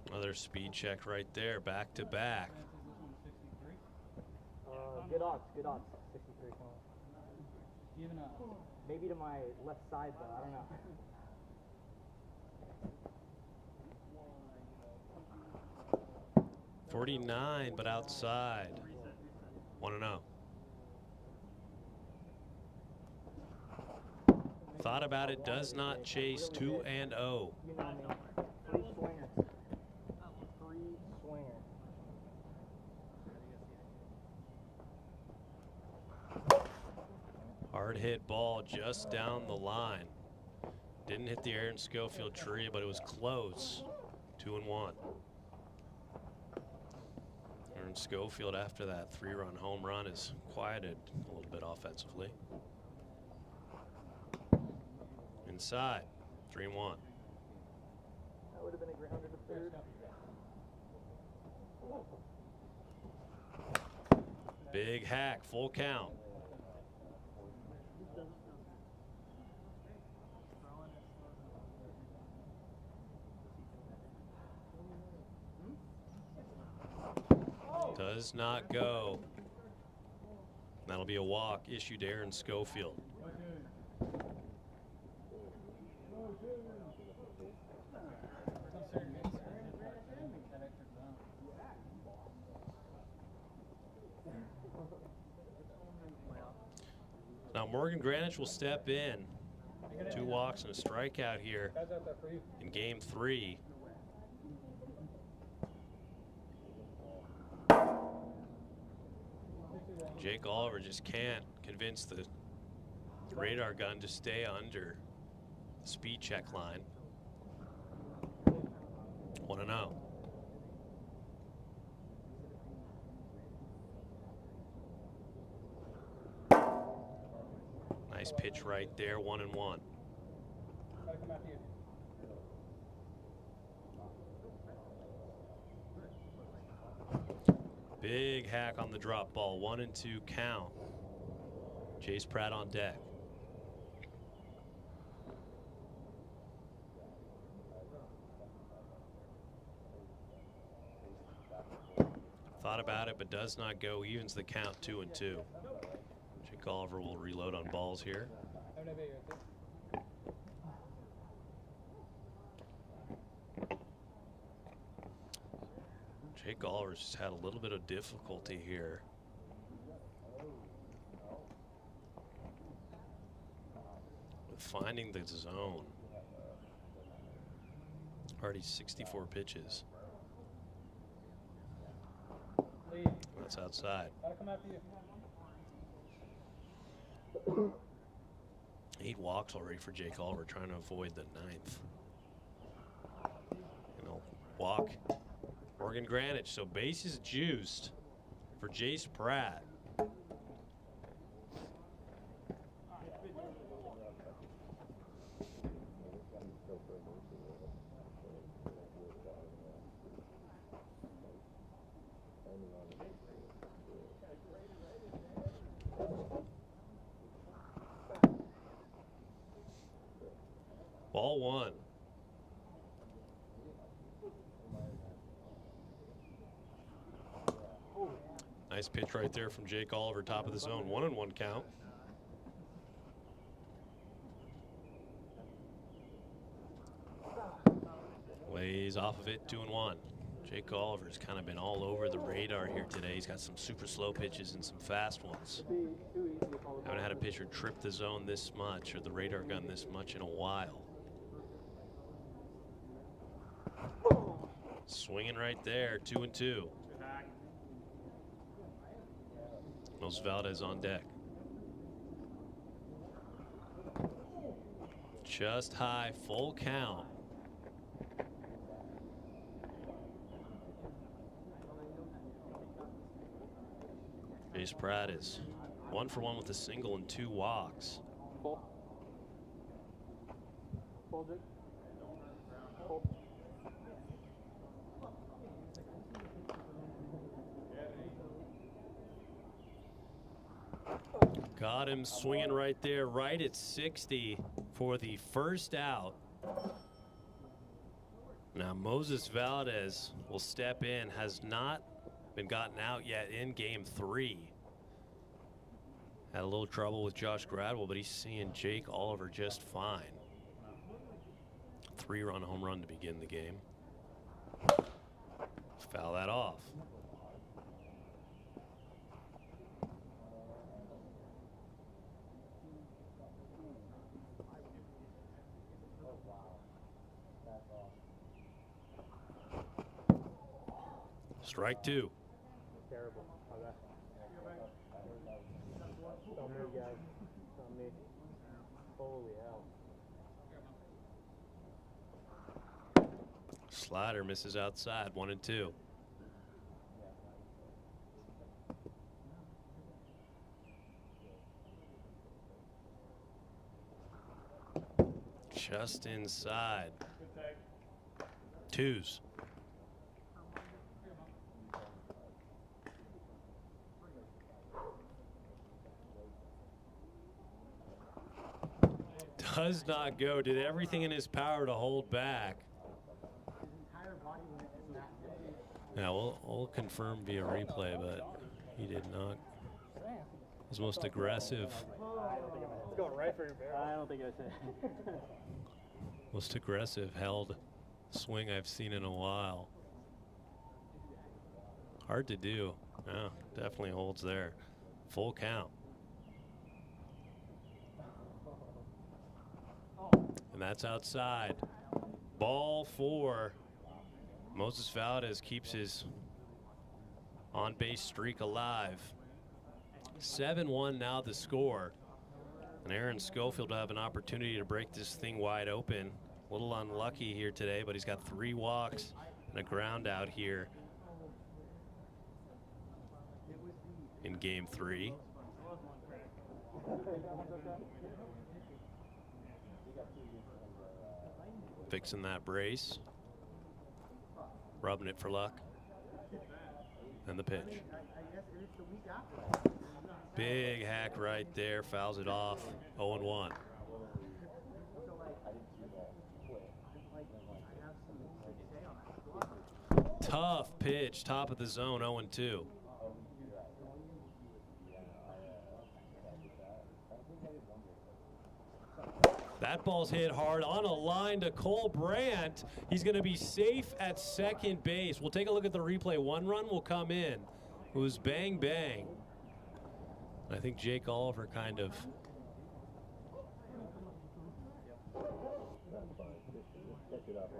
Another speed check right there, back to back. Good odds, 63. Maybe to my left side though, I don't know. 49, but outside. 1-0. Thought about it, does not chase. 2-0. Free swinger. Hard hit ball just down the line. Didn't hit the Aaron Schofield tree, but it was close. 2-1. Aaron Schofield, after that 3-run home run, is quieted a little bit offensively. Inside, 3-1. That would have been a grounder to third. Big hack, full count. Does not go. That'll be a walk issued to Aaron Schofield. Now Morgan Granich will step in. 2 walks and a strikeout here in Game 3. Jake Oliver just can't convince the radar gun to stay under the speed check line. 1-0. Nice pitch right there, 1-1. Big hack on the drop ball, 1-2 count. Jace Pratt on deck. Thought about it, but does not go. Evens the count, 2-2. Jake Oliver will reload on balls here. Jake Oliver's just had a little bit of difficulty here. finding the zone. Already 64 pitches. That's outside. 8 walks already for Jake Oliver, trying to avoid the 9th. And he'll walk Morgan Granich. So bases juiced for Jace Pratt. Ball 1. Nice pitch right there from Jake Oliver, top of the zone. 1-1 count. Lays off of it, 2-1. Jake Oliver's kind of been all over the radar here today. He's got some super slow pitches and some fast ones. Haven't had a pitcher trip the zone this much or the radar gun this much in a while. Swinging right there, 2-2. Moses Valdez on deck. Just high, full count. Jace Pratt is 1 for 1 with a single and 2 walks. Full. Full, Jake. Full. Got him swinging right there, right at 60 for the first out. Now Moses Valdez will step in, has not been gotten out yet in game 3. Had a little trouble with Josh Gradwell, but he's seeing Jake Oliver just fine. 3-run home run to begin the game. Foul that off. Strike 2. Terrible. Okay. Don't move, guys. Not me. Holy hell. Slider misses outside, 1-2. Just inside. 2s. Does not go. Did everything in his power to hold back. Yeah, we'll confirm via replay, but he did not. His most aggressive. It's going right for your barrel. I don't think I said. Most aggressive held swing I've seen in a while. Hard to do. Yeah, definitely holds there. Full count. And that's outside. Ball 4. Moses Valdez keeps his on-base streak alive. 7-1 now the score. And Aaron Schofield will have an opportunity to break this thing wide open. A little unlucky here today, but he's got 3 walks and a ground out here in game 3. Fixing that brace. Rubbing it for luck. And the pitch. Big hack right there. Fouls it off. 0-1. Tough pitch. Top of the zone. 0-2. That ball's hit hard on a line to Cole Brandt. He's going to be safe at second base. We'll take a look at the replay. 1 run will come in. It was bang, bang. I think Jake Oliver kind of Catch it up.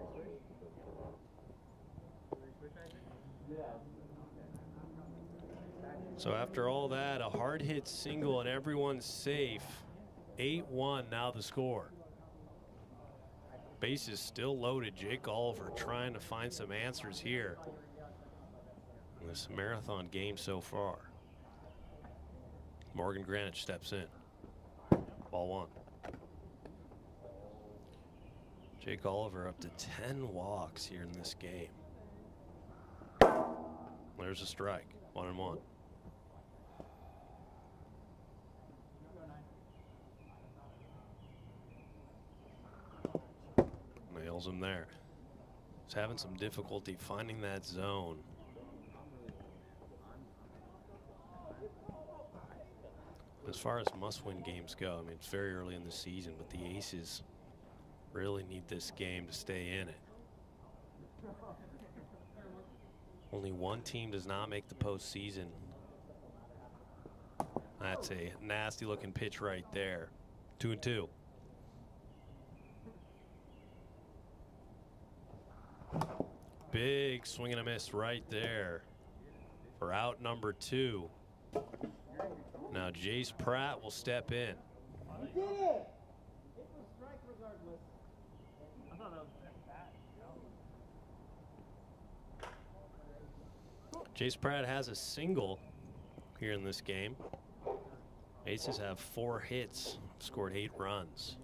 So after all that, a hard hit single and everyone's safe. 8-1 now the score. Base is still loaded. Jake Oliver trying to find some answers here in this marathon game so far. Morgan Greenwich steps in. Ball one. Jake Oliver up to 10 walks here in this game. There's a strike. 1-1. Nails him there. He's having some difficulty finding that zone. As far as must-win games go, I mean, it's very early in the season, but the Aces really need this game to stay in it. Only one team does not make the postseason. That's a nasty-looking pitch right there. 2-2. Big swing and a miss right there for out number 2. Now Jace Pratt will step in. You did it! It was strike regardless. I thought that was that. Jace Pratt has a single here in this game. Aces have 4 hits, scored 8 runs.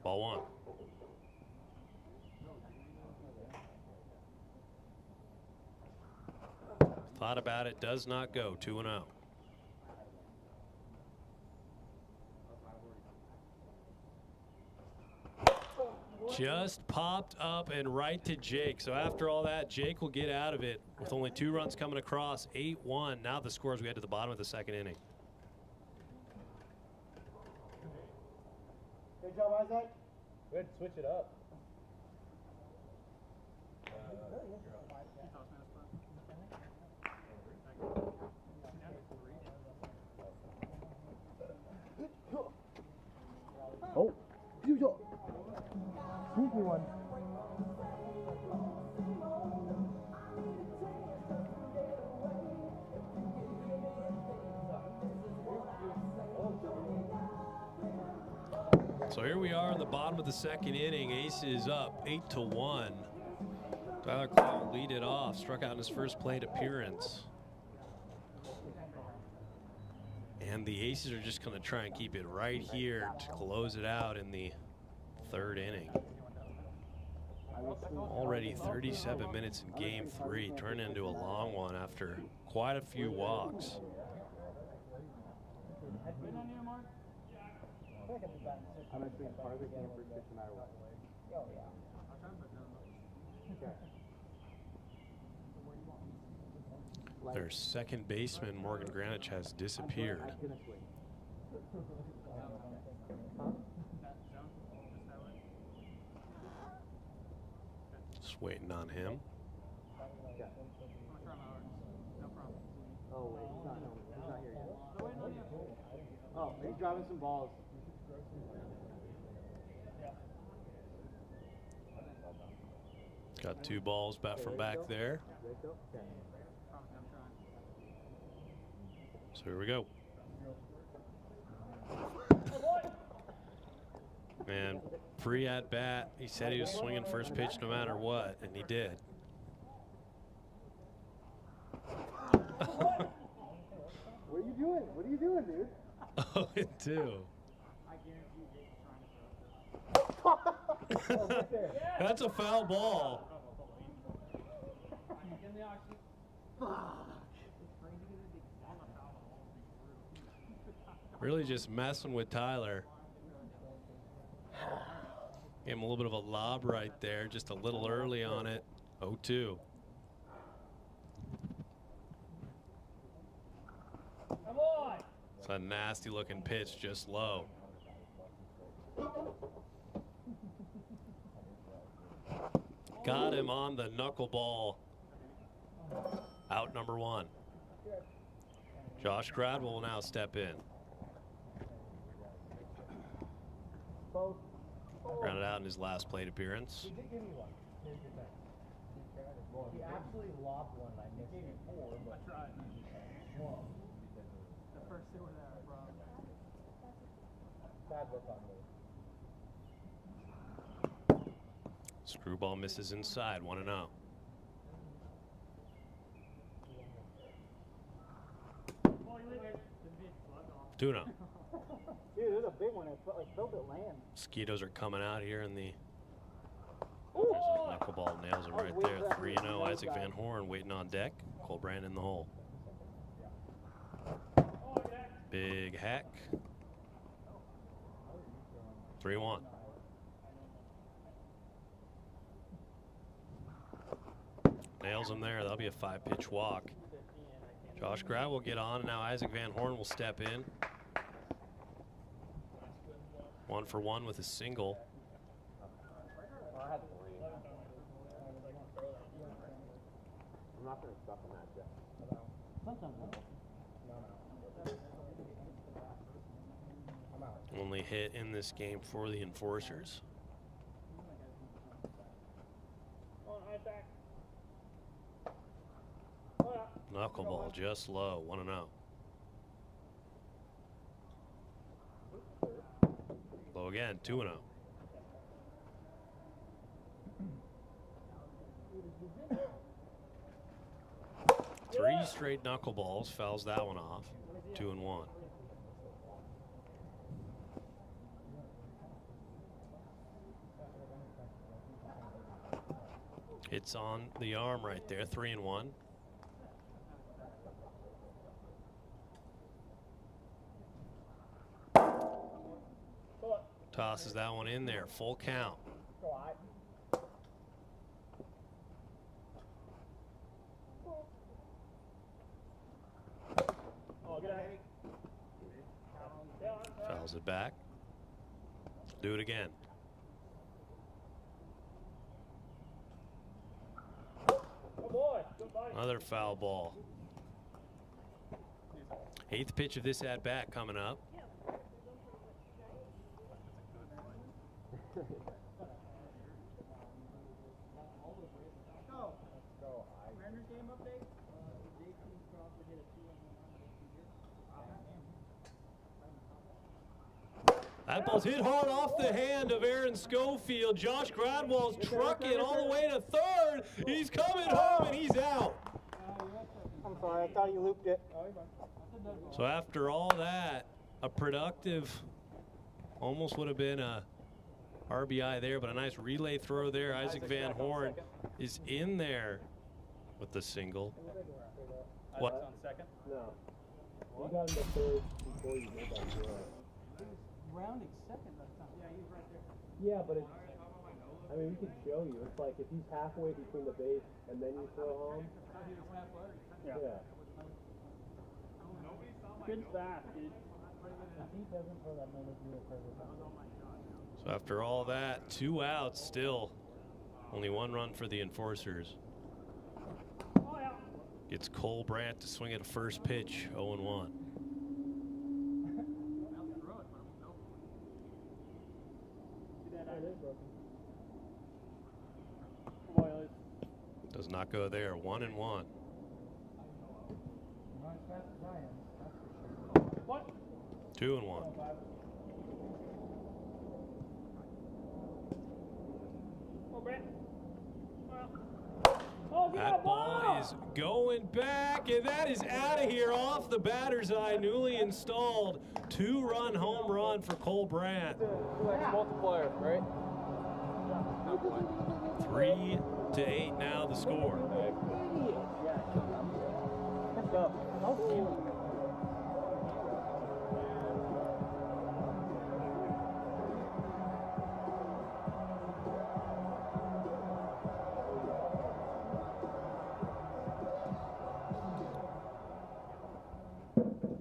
Ball one. Thought about it, does not go. 2-0. Just popped up and right to Jake. So after all that, Jake will get out of it with only 2 runs coming across. 8-1. Now the score as we head to the bottom of the 2nd inning. Good job, Isaac. Good, switch it up. Oh, sneaky one. So here we are in the bottom of the 2nd inning. Aces up 8-1. Tyler Clout lead it off, struck out in his first plate appearance. And the Aces are just going to try and keep it right here to close it out in the 3rd inning. Already 37 minutes in game 3, turned into a long one after quite a few walks. I'm actually part of the game for pitch no matter what. Oh, yeah. Okay. Their second baseman, Morgan Greenwich, has disappeared. Just waiting on him. Oh, wait, he's not here yet. Oh, he's driving some balls. Got 2 balls back from back there. So here we go. Man, free at bat. He said he was swinging first pitch no matter what, and he did. What are you doing? What are you doing, dude? 0-2. That's a foul ball. Really just messing with Tyler. Gave him a little bit of a lob right there, just a little early on it. 0-2. Come on. It's a nasty looking pitch, just low. Got him on the knuckleball. Out number 1. Josh Gradwell will now step in. Rounded out in his last plate appearance. He did give me one. Here's the thing. He actually lobbed one. I missed it. I tried. Whoa. The first two were there, bro. Bad look on me. Screwball misses inside, 1-0. Tuna. Dude, there's a big one. It felt it land. Mosquitoes are coming out here in the. There's a knuckleball, nails it right there. 3-0. Isaac Van Horn waiting on deck. Cole Brandt in the hole. Big hack. 3-1. Nails him there. That'll be a 5-pitch walk. Josh Grad will get on, and now Isaac Van Horn will step in. 1 for 1 with a single. I'm not going to stuff on that jet. Only hit in this game for the Enforcers. Knuckleball just low, 1-0. Low again, 2-0. Three straight knuckleballs, fouls that one off, 2-1. It's on the arm right there, 3-1. Tosses that one in there, full count. Fouls it back. Do it again. Another foul ball. 8th pitch of this at-bat coming up. That ball's hit hard off the hand of Aaron Schofield. Josh Gradwell's trucking all the way to third. He's coming home and he's out. I'm sorry, I thought you looped it. So after all that, a productive, almost would have been a RBI there, but a nice relay throw there. Isaac Van Horn is in there with the single. What? On second? No. You got him to third before you made that throw. Rounding second that time. Yeah, he's right there. Yeah, but it's, I mean, we could show you. It's like if he's halfway between the base and then you throw home. Yeah. Good fast, dude. So after all that, 2 outs still. Only 1 run for the Enforcers. Gets Cole Brandt to swing at a first pitch, 0-1. Does not go there, 1-1. What? 2-1. That ball is going back, and that is out of here off the batter's eye. Newly installed 2-run home run for Cole Brandt. Multiplier, right? 3-8 now the score.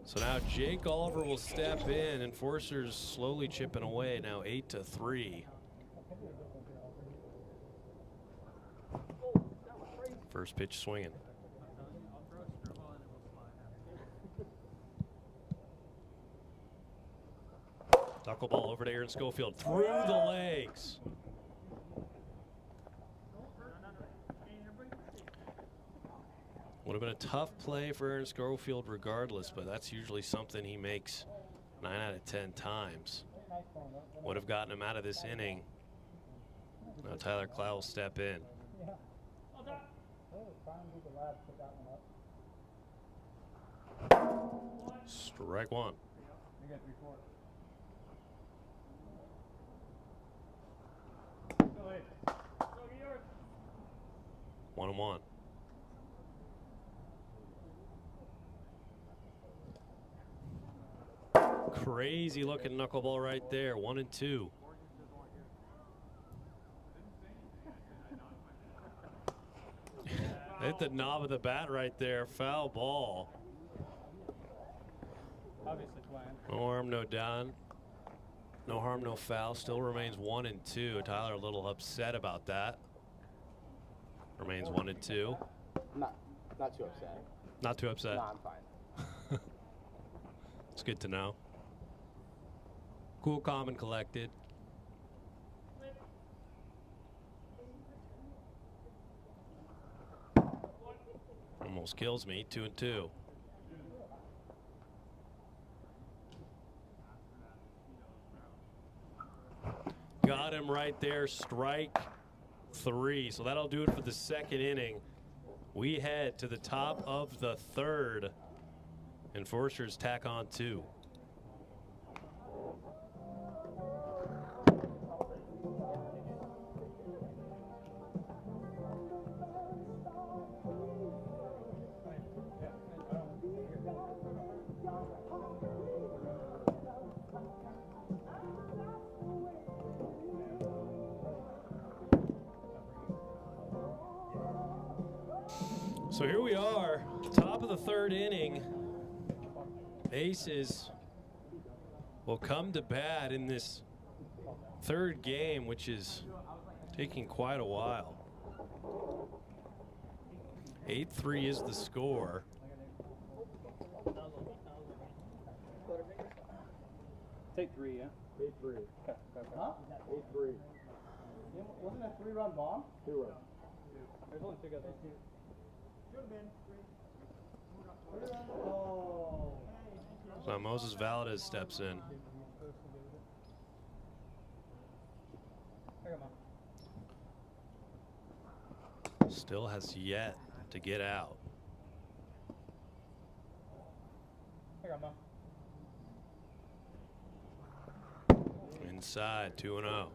So now Jake Oliver will step in. Enforcers slowly chipping away, now 8-3. First pitch swinging. Knuckleball over to Aaron Schofield. Through the legs. Would have been a tough play for Aaron Schofield regardless, but that's usually something he makes 9 out of 10 times. Would have gotten him out of this inning. Now Tyler Clow will step in. Strike one. 1-1. Crazy looking knuckleball right there. 1-2. Hit the knob of the bat right there. Foul ball. Obviously playing. No harm, no down. No harm, no foul. Still remains 1-2. Tyler a little upset about that. Remains 1-2. Not too upset. Not too upset. No, I'm fine. It's good to know. Cool, calm, and collected. Almost kills me. 2-2. Got him right there. Strike 3. So that'll do it for the second inning. We head to the top of the third. Enforcers tack on 2. So here we are, top of the third inning. Aces will come to bat in this third game, which is taking quite a while. 8-3 is the score. Take 3, yeah? 8-3. Huh? 8-3. Wasn't it a 3-run bomb? 2 runs. There's only 2 guys. So Moses Valdez steps in. Still has yet to get out. Inside, 2-0.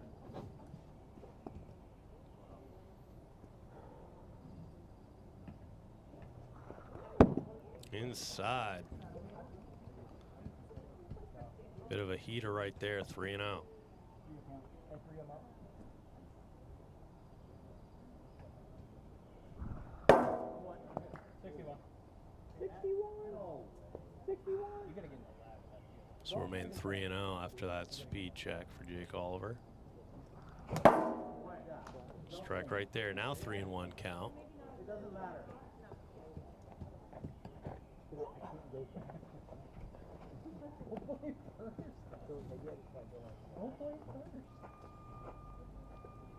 Inside. Bit of a heater right there, 3-0. So remain 3-0 after that speed check for Jake Oliver. Strike right there. Now 3-1 count. It doesn't matter.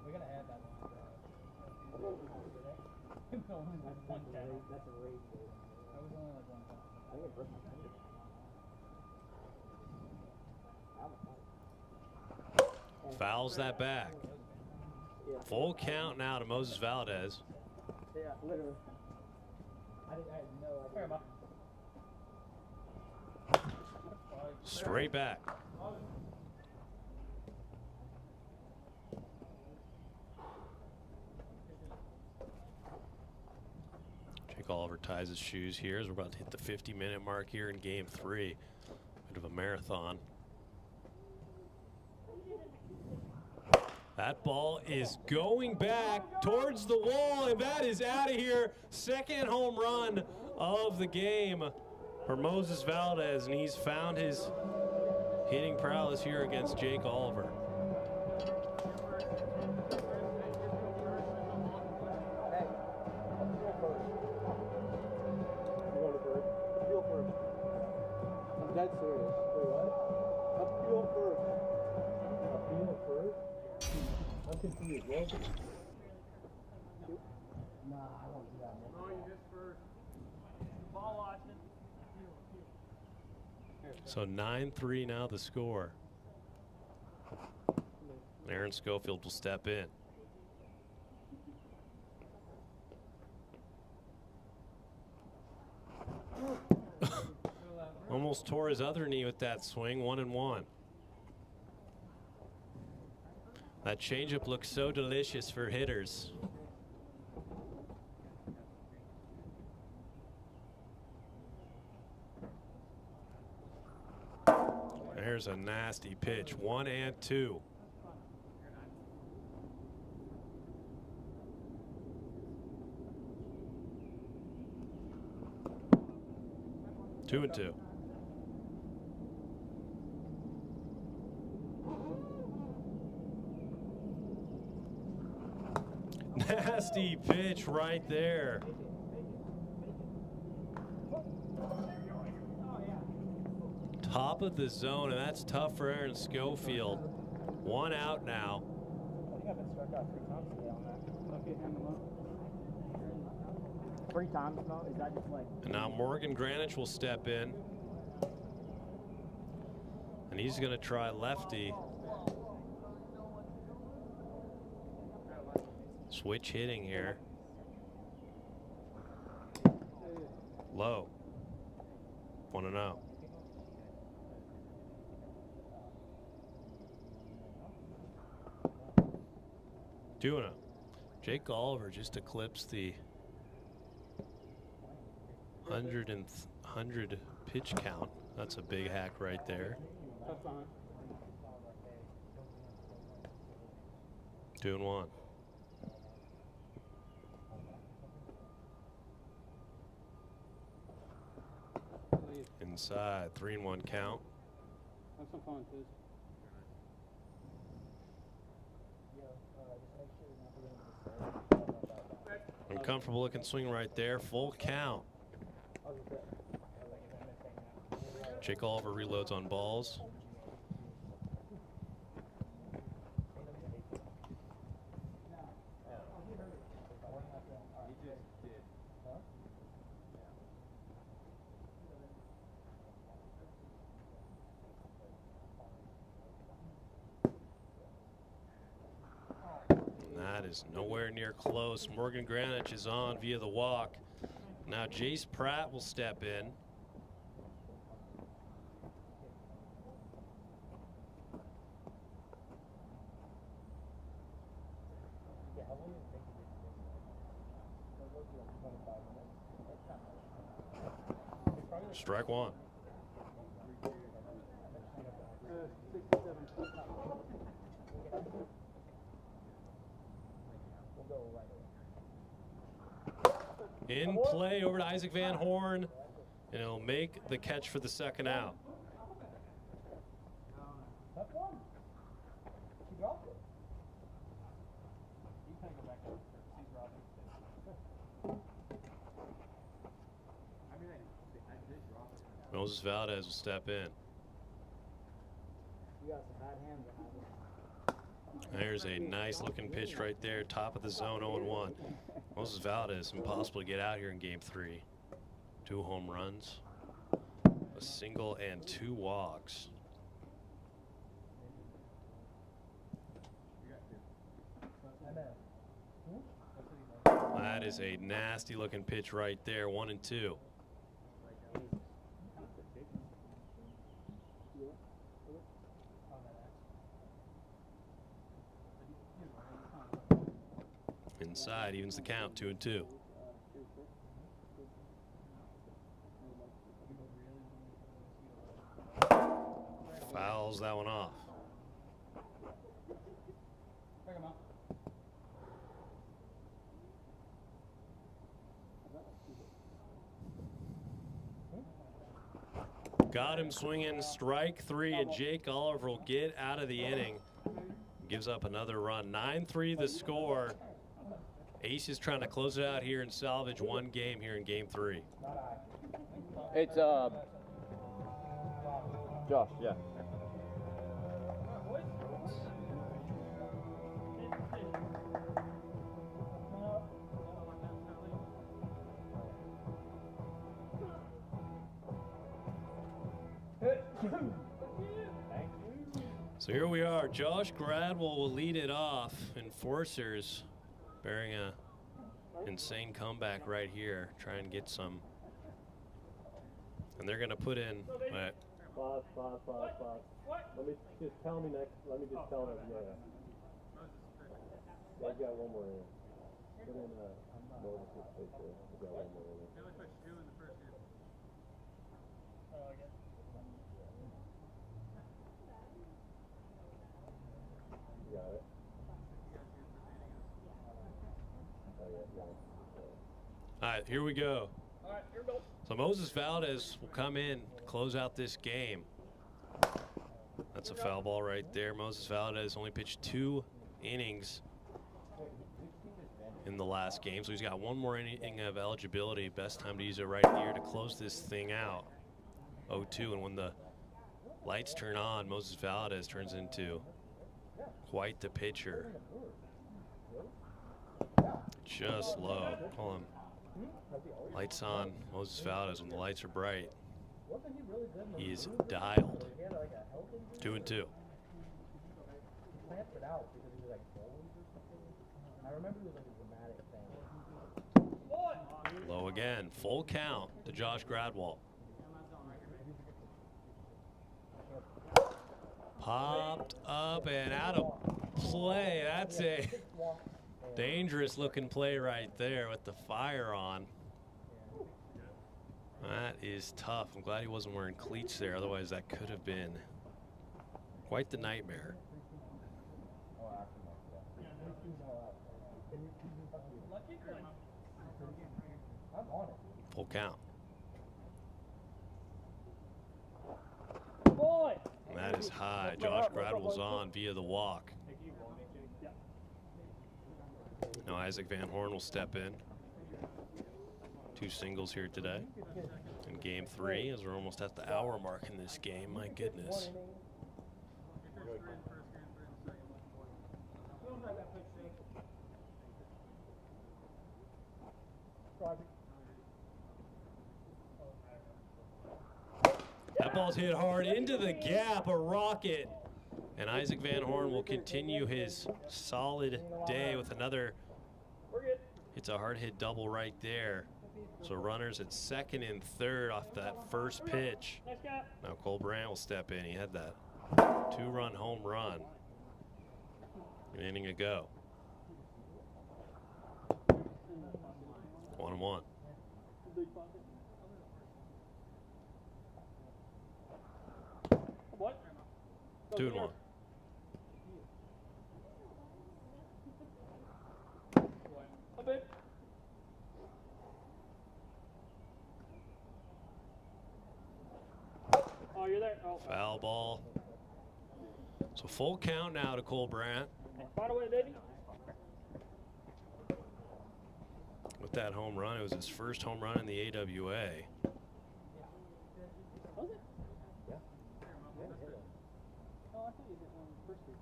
We're gonna add that one. That's a rage. That was only like 1 time. I think it broke my finger. Fouls that back. Full count now to Moses Valdez. Yeah, literally. I had no idea. Straight back. Jake Oliver ties his shoes here as we're about to hit the 50-minute mark here in game 3. Bit of a marathon. That ball is going back towards the wall, and that is out of here. Second home run of the game for Moses Valdez, and he's found his hitting prowess here against Jake Oliver. I'm dead serious. Wait, what? Appeal first. hit 3 as well. Nah, I won't do that. No, you missed first. Ball watching. So 9-3 now the score. Aaron Schofield will step in. Almost tore his other knee with that swing, 1-1. That changeup looks so delicious for hitters. There's a nasty pitch, 1-2. 2-2. Nasty pitch right there. Top of the zone, and that's tough for Aaron Schofield. 1 out now. I think I've been struck out 3 times today on that. 3 times, no? Is that just like... And now Morgan Granich will step in. And he's going to try lefty. Switch hitting here. Low. 1-0. Doing it. Jake Oliver just eclipsed the 100 pitch count. That's a big hack right there. 2-1. Inside, 3-1 count. Have some fun, please. Uncomfortable looking swing right there. Full count. Jake Oliver reloads on balls. That is nowhere near close. Morgan Granich is on via the walk. Now Jace Pratt will step in. Strike 1. In play over to Isaac Van Horn, and he'll make the catch for the second out. Moses Valdez will step in. There's a nice looking pitch right there, top of the zone, 0-1. Moses Valdez, impossible to get out here in game 3. 2 home runs, a single and 2 walks. That is a nasty looking pitch right there, 1-2. Inside, evens the count, 2-2. Fouls that one off. Got him swinging, strike 3, and Jake Oliver will get out of the inning. Gives up another run. 9-3 the score. Ace is trying to close it out here and salvage 1 game here in game 3. It's Josh, yeah. So here we are. Josh Gradwell will lead it off. Enforcers bearing a insane comeback right here. Try and get some. And they're going to put in. Right. Pause. Let me just tell me next. Let me just tell them. Yeah. I've got one more in. Put in Moses' picture. I've got one more in. You got it. All right, here we go. So Moses Valdez will come in to close out this game. That's a foul ball right there. Moses Valdez only pitched 2 innings in the last game, so he's got one more inning of eligibility. Best time to use it right here to close this thing out. 0-2, and when the lights turn on, Moses Valdez turns into quite the pitcher. Just low. Call him lights on Moses Valdez when the lights are bright. He's dialed. 2-2. Low again. Full count to Josh Gradwell. Popped up and out of play. That's a dangerous looking play right there with the fire on. That is tough. I'm glad he wasn't wearing cleats there. Otherwise, that could have been quite the nightmare. Full count. And that is high. Josh Gradwell's on via the walk. Now Isaac Van Horn will step in. 2 singles here today in game 3, as we're almost at the hour mark in this game. My goodness. That ball's hit hard into the gap, a rocket. And Isaac Van Horn will continue his solid day with another. It's a hard hit double right there. So runners at 2nd and 3rd off that first pitch. Now Cole Brandt will step in. He had that 2-run home run an inning ago. 1-1. 2-1. Oh, you're there. Oh. Foul ball. So full count now to Cole Brandt. By the way, baby. With that home run, it was his first home run in the AWA. Was it? Yeah. Oh, I thought you hit one first week.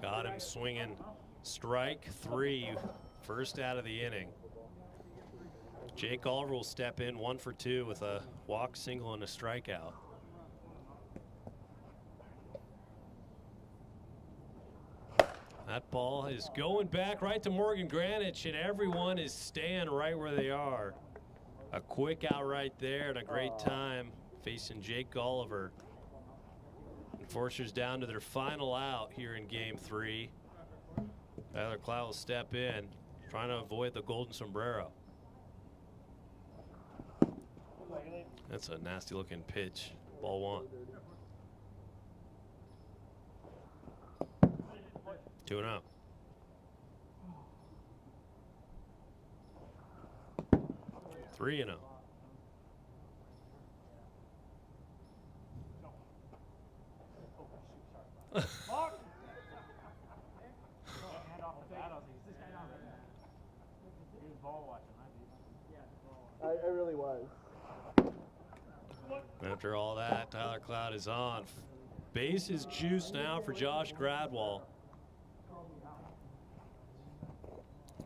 Got him swinging. Strike 3, first out of the inning. Jake Oliver will step in 1 for 2 with a walk, single, and a strikeout. That ball is going back right to Morgan Granich, and everyone is staying right where they are. A quick out right there and a great time facing Jake Oliver. Enforcers down to their final out here in game 3. Tyler Cloud will step in, trying to avoid the golden sombrero. That's a nasty looking pitch. Ball 1. 2-0. Three and 0. I really was. After all that, Tyler Cloud is on. Base is juiced now for Josh Gradwell.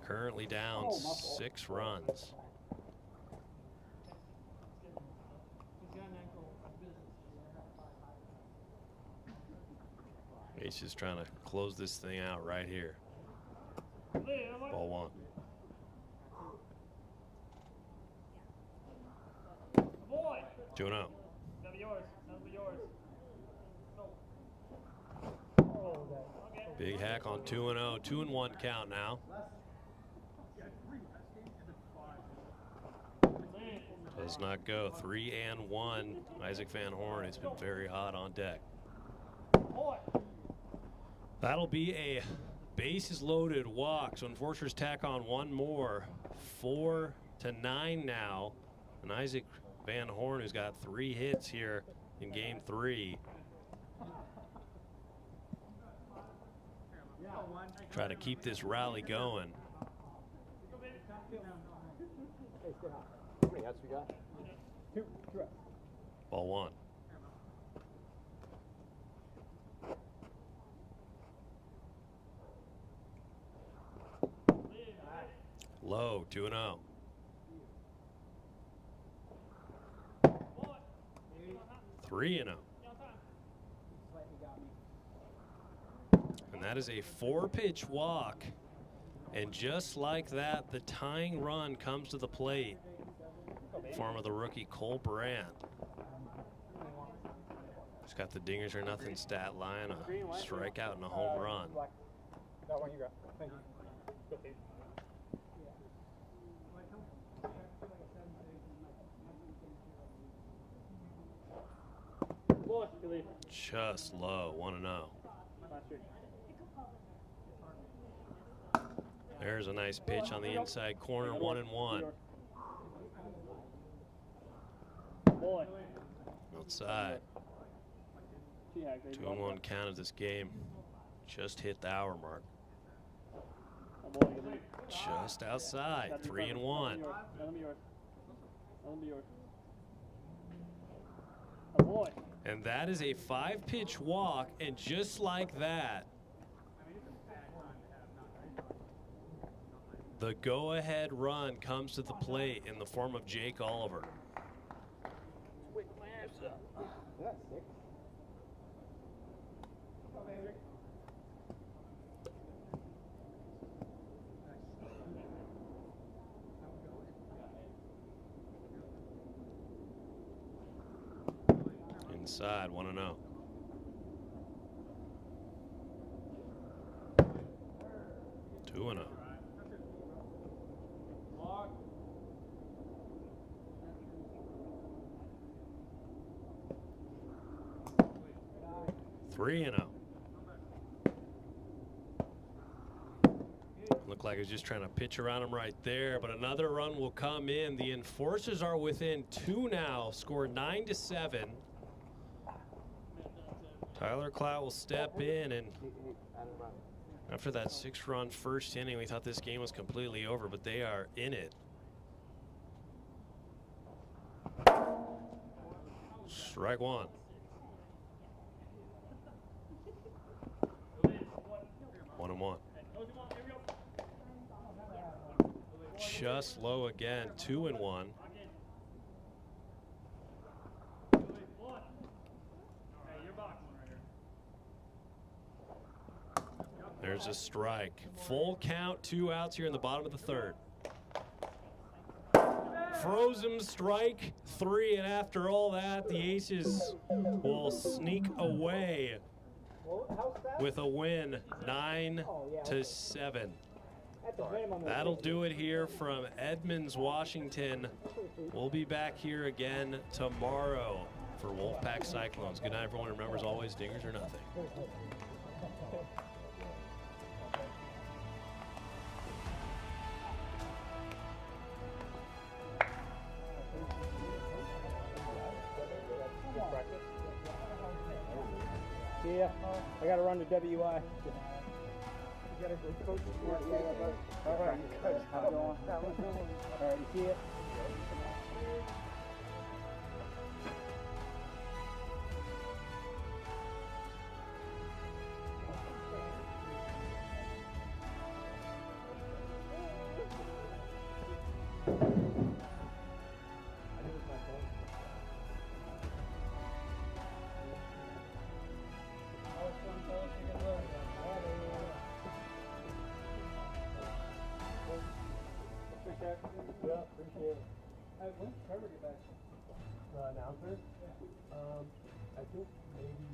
currently down 6 runs. He's just trying to close this thing out right here. Ball 1. Boy. 2-0. That'll be yours. That'll be yours. Big hack on 2-0. 2-1 count now. Does not go. 3-1. Isaac Van Horn has been very hot on deck. That'll be a bases loaded walk. So Enforcers tack on one more. 4-9 now. And Isaac Van Horn, who's got 3 hits here in game 3. Try to keep this rally going. How many outs we got? 2. Ball 1. Low, 2-0. Three and 0. And that is a 4-pitch walk. And just like that, the tying run comes to the plate. Form of the rookie Cole Brandt. He's got the dingers or nothing stat line, a strikeout and a home run. That one you got. Thank you. Just low, 1-0. There's a nice pitch on the inside corner, 1-1. Outside. 2-1 count of this game. Just hit the hour mark. Just outside, 3-1. And that is a 5-pitch walk, and just like that, the go-ahead run comes to the plate in the form of Jake Oliver. Inside, 1-0. 2-0. Three and 0. Looked like he was just trying to pitch around him right there, but another run will come in. The Enforcers are within 2 now, scored 9-7. Tyler Clout will step in, and after that 6-run first inning, we thought this game was completely over, but they are in it. Strike 1. One and 1. Just low again, 2-1. There's a strike. Full count, 2 outs here in the bottom of the 3rd. Frozen strike 3, and after all that, the Aces will sneak away with a win, 9-7. That'll do it here from Edmonds, Washington. We'll be back here again tomorrow for Wolfpack Cyclones. Good night, everyone. Remember, as always, dingers or nothing. Yeah, I gotta run to WI. You gotta go coach. All right, how's it going? All right, you see it? Yeah, appreciate it. Hey, when did Trevor get back? The announcer? I think maybe